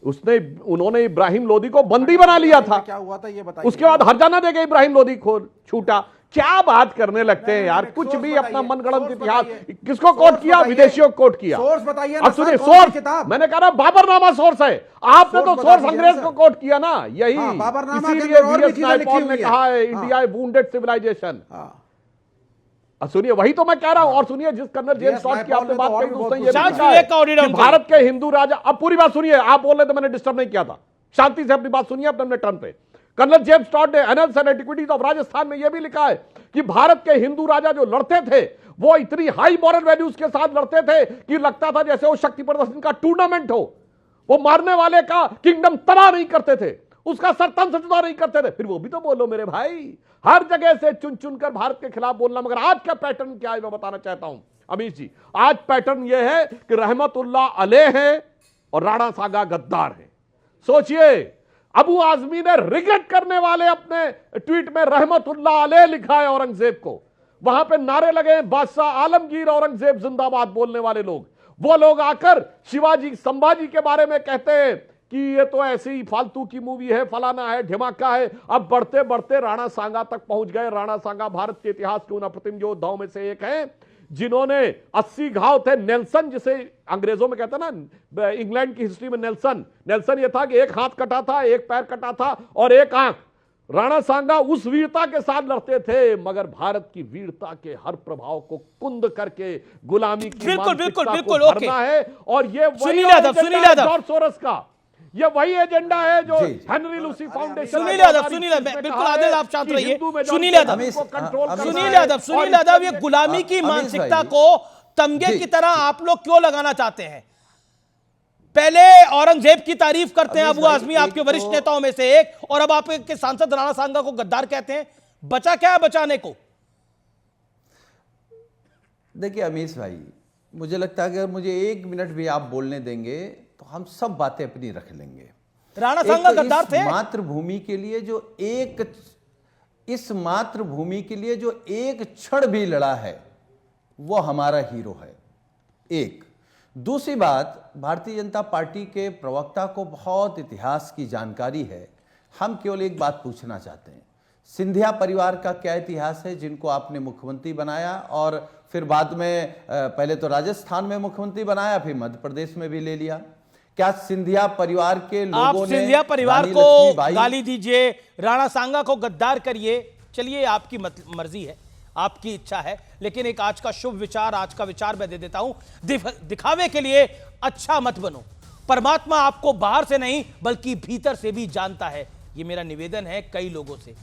उन्होंने इब्राहिम लोदी को बंदी बना लिया था। क्या हुआ था ये बताइए। उसके बाद हर्जाना देके इब्राहिम लोदी को छूटा। क्या बात करने लगते हैं यार, कुछ भी अपना मनगढ़ंत इतिहास। किसको कोट किया? विदेशियों को कोट किया। सोर्स बताइए अब सुनिए, सोर्स मैंने कहा बाबरनामा सोर्स है। आपने तो सोर्स अंग्रेज को कोट किया ना, यही इसीलिए वीएस नायपॉल ने कहा है इंडिया ए वुंडेड सिविलाइजेशन। सुनिए, वही तो मैं कह रहा हूं। और सुनिए, जिस कर्नल जेम्स टॉड की आपने बात कही, दोस्तों, ये कि भारत के हिंदू राजा, अब पूरी बात सुनिए, आप बोल रहे थे मैंने डिस्टर्ब नहीं किया था, शांति से अपनी बात सुनिए अपने टर्न पे। कर्नल जेम्स टॉड ने annuls and antiquities of Rajasthan में यह भी लिखा है कि भारत के हिंदू राजा जो लड़ते थे वो इतनी हाई मॉरल वैल्यूज के साथ लड़ते थे कि लगता था जैसे वो शक्ति प्रदर्शन का टूर्नामेंट हो। वो मारने वाले का किंगडम तबाह नहीं करते थे, उसका सर तन से जुदा नहीं करते थे। फिर वो भी तो बोलो मेरे भाई, हर जगह से चुन चुनकर भारत के खिलाफ बोलना। मगर आज का पैटर्न क्या है मैं बताना चाहता हूं अमीश जी। आज पैटर्न यह है कि रहमतुल्लाह अलैह है और राणा सांगा गद्दार है। सोचिए, अबू आजमी ने रिग्रेट करने वाले अपने ट्वीट में रहमतुल्लाह अलैह लिखा है औरंगजेब को। वहां पे नारे लगे बादशाह आलमगीर औरंगजेब जिंदाबाद बोलने वाले लोग। वो लोग आकर शिवाजी संभाजी के बारे में कहते हैं कि ये तो ऐसी ही फालतू की मूवी है, फलाना है, ढिमाका है। अब बढ़ते बढ़ते राणा सांगा तक पहुंच गए। राणा सांगा भारत के इतिहास के उन अप्रतिम योद्धाओं में से एक हैं जिन्होंने 80 घाव थे। नेल्सन, जिसे अंग्रेजों में कहते हैं ना, इंग्लैंड की हिस्ट्री में नेल्सन ये था कि एक हाथ कटा था, एक पैर कटा था और एक आंख। राणा सांगा उस वीरता के साथ लड़ते थे, मगर भारत की वीरता के हर प्रभाव को कुंद करके गुलामी की मानसिकता को भरना है। और ये वही जॉर्ज सोरोस का, ये वही एजेंडा है जो Henry Lucy foundation. Sunil Yadav, आप शांत रहिए। सुनील यादव, ये गुलामी की मानसिकता को तमगे की तरह आप लोग क्यों लगाना चाहते हैं? पहले औरंगजेब की तारीफ करते हैं अबू आजमी, आपके वरिष्ठ नेताओं में से एक, और अब आपके सांसद राणा सांगा को गद्दार कहते हैं। बचा क्या है बचाने को? देखिए अमीश भाई, मुझे लगता है अगर मुझे 1 मिनट भी आप बोलने देंगे तो हम सब बातें अपनी रख लेंगे। राणा सांगा गद्दार थे। मातृभूमि के लिए इस मातृभूमि के लिए जो एक क्षण भी लड़ा है वो हमारा हीरो है। एक दूसरी बात, भारतीय जनता पार्टी के प्रवक्ता को बहुत इतिहास की जानकारी है। हम केवल एक बात पूछना चाहते हैं, सिंधिया परिवार का क्या इतिहास है जिनको आपने मुख्यमंत्री बनाया और फिर बाद में पहले तो राजस्थान में मुख्यमंत्री बनाया, फिर मध्य प्रदेश में भी ले लिया। क्या सिंधिया परिवार के लोगों आप ने सिंधिया परिवार को गाली दीजिए, राणा सांगा को गद्दार करिए, चलिए आपकी मर्जी है, आपकी इच्छा है। लेकिन एक आज का शुभ विचार, आज का विचार मैं दे देता हूं, दिखावे के लिए अच्छा मत बनो। परमात्मा आपको बाहर से नहीं बल्कि भीतर से भी जानता है। ये मेरा निवेदन है कई लोगों से।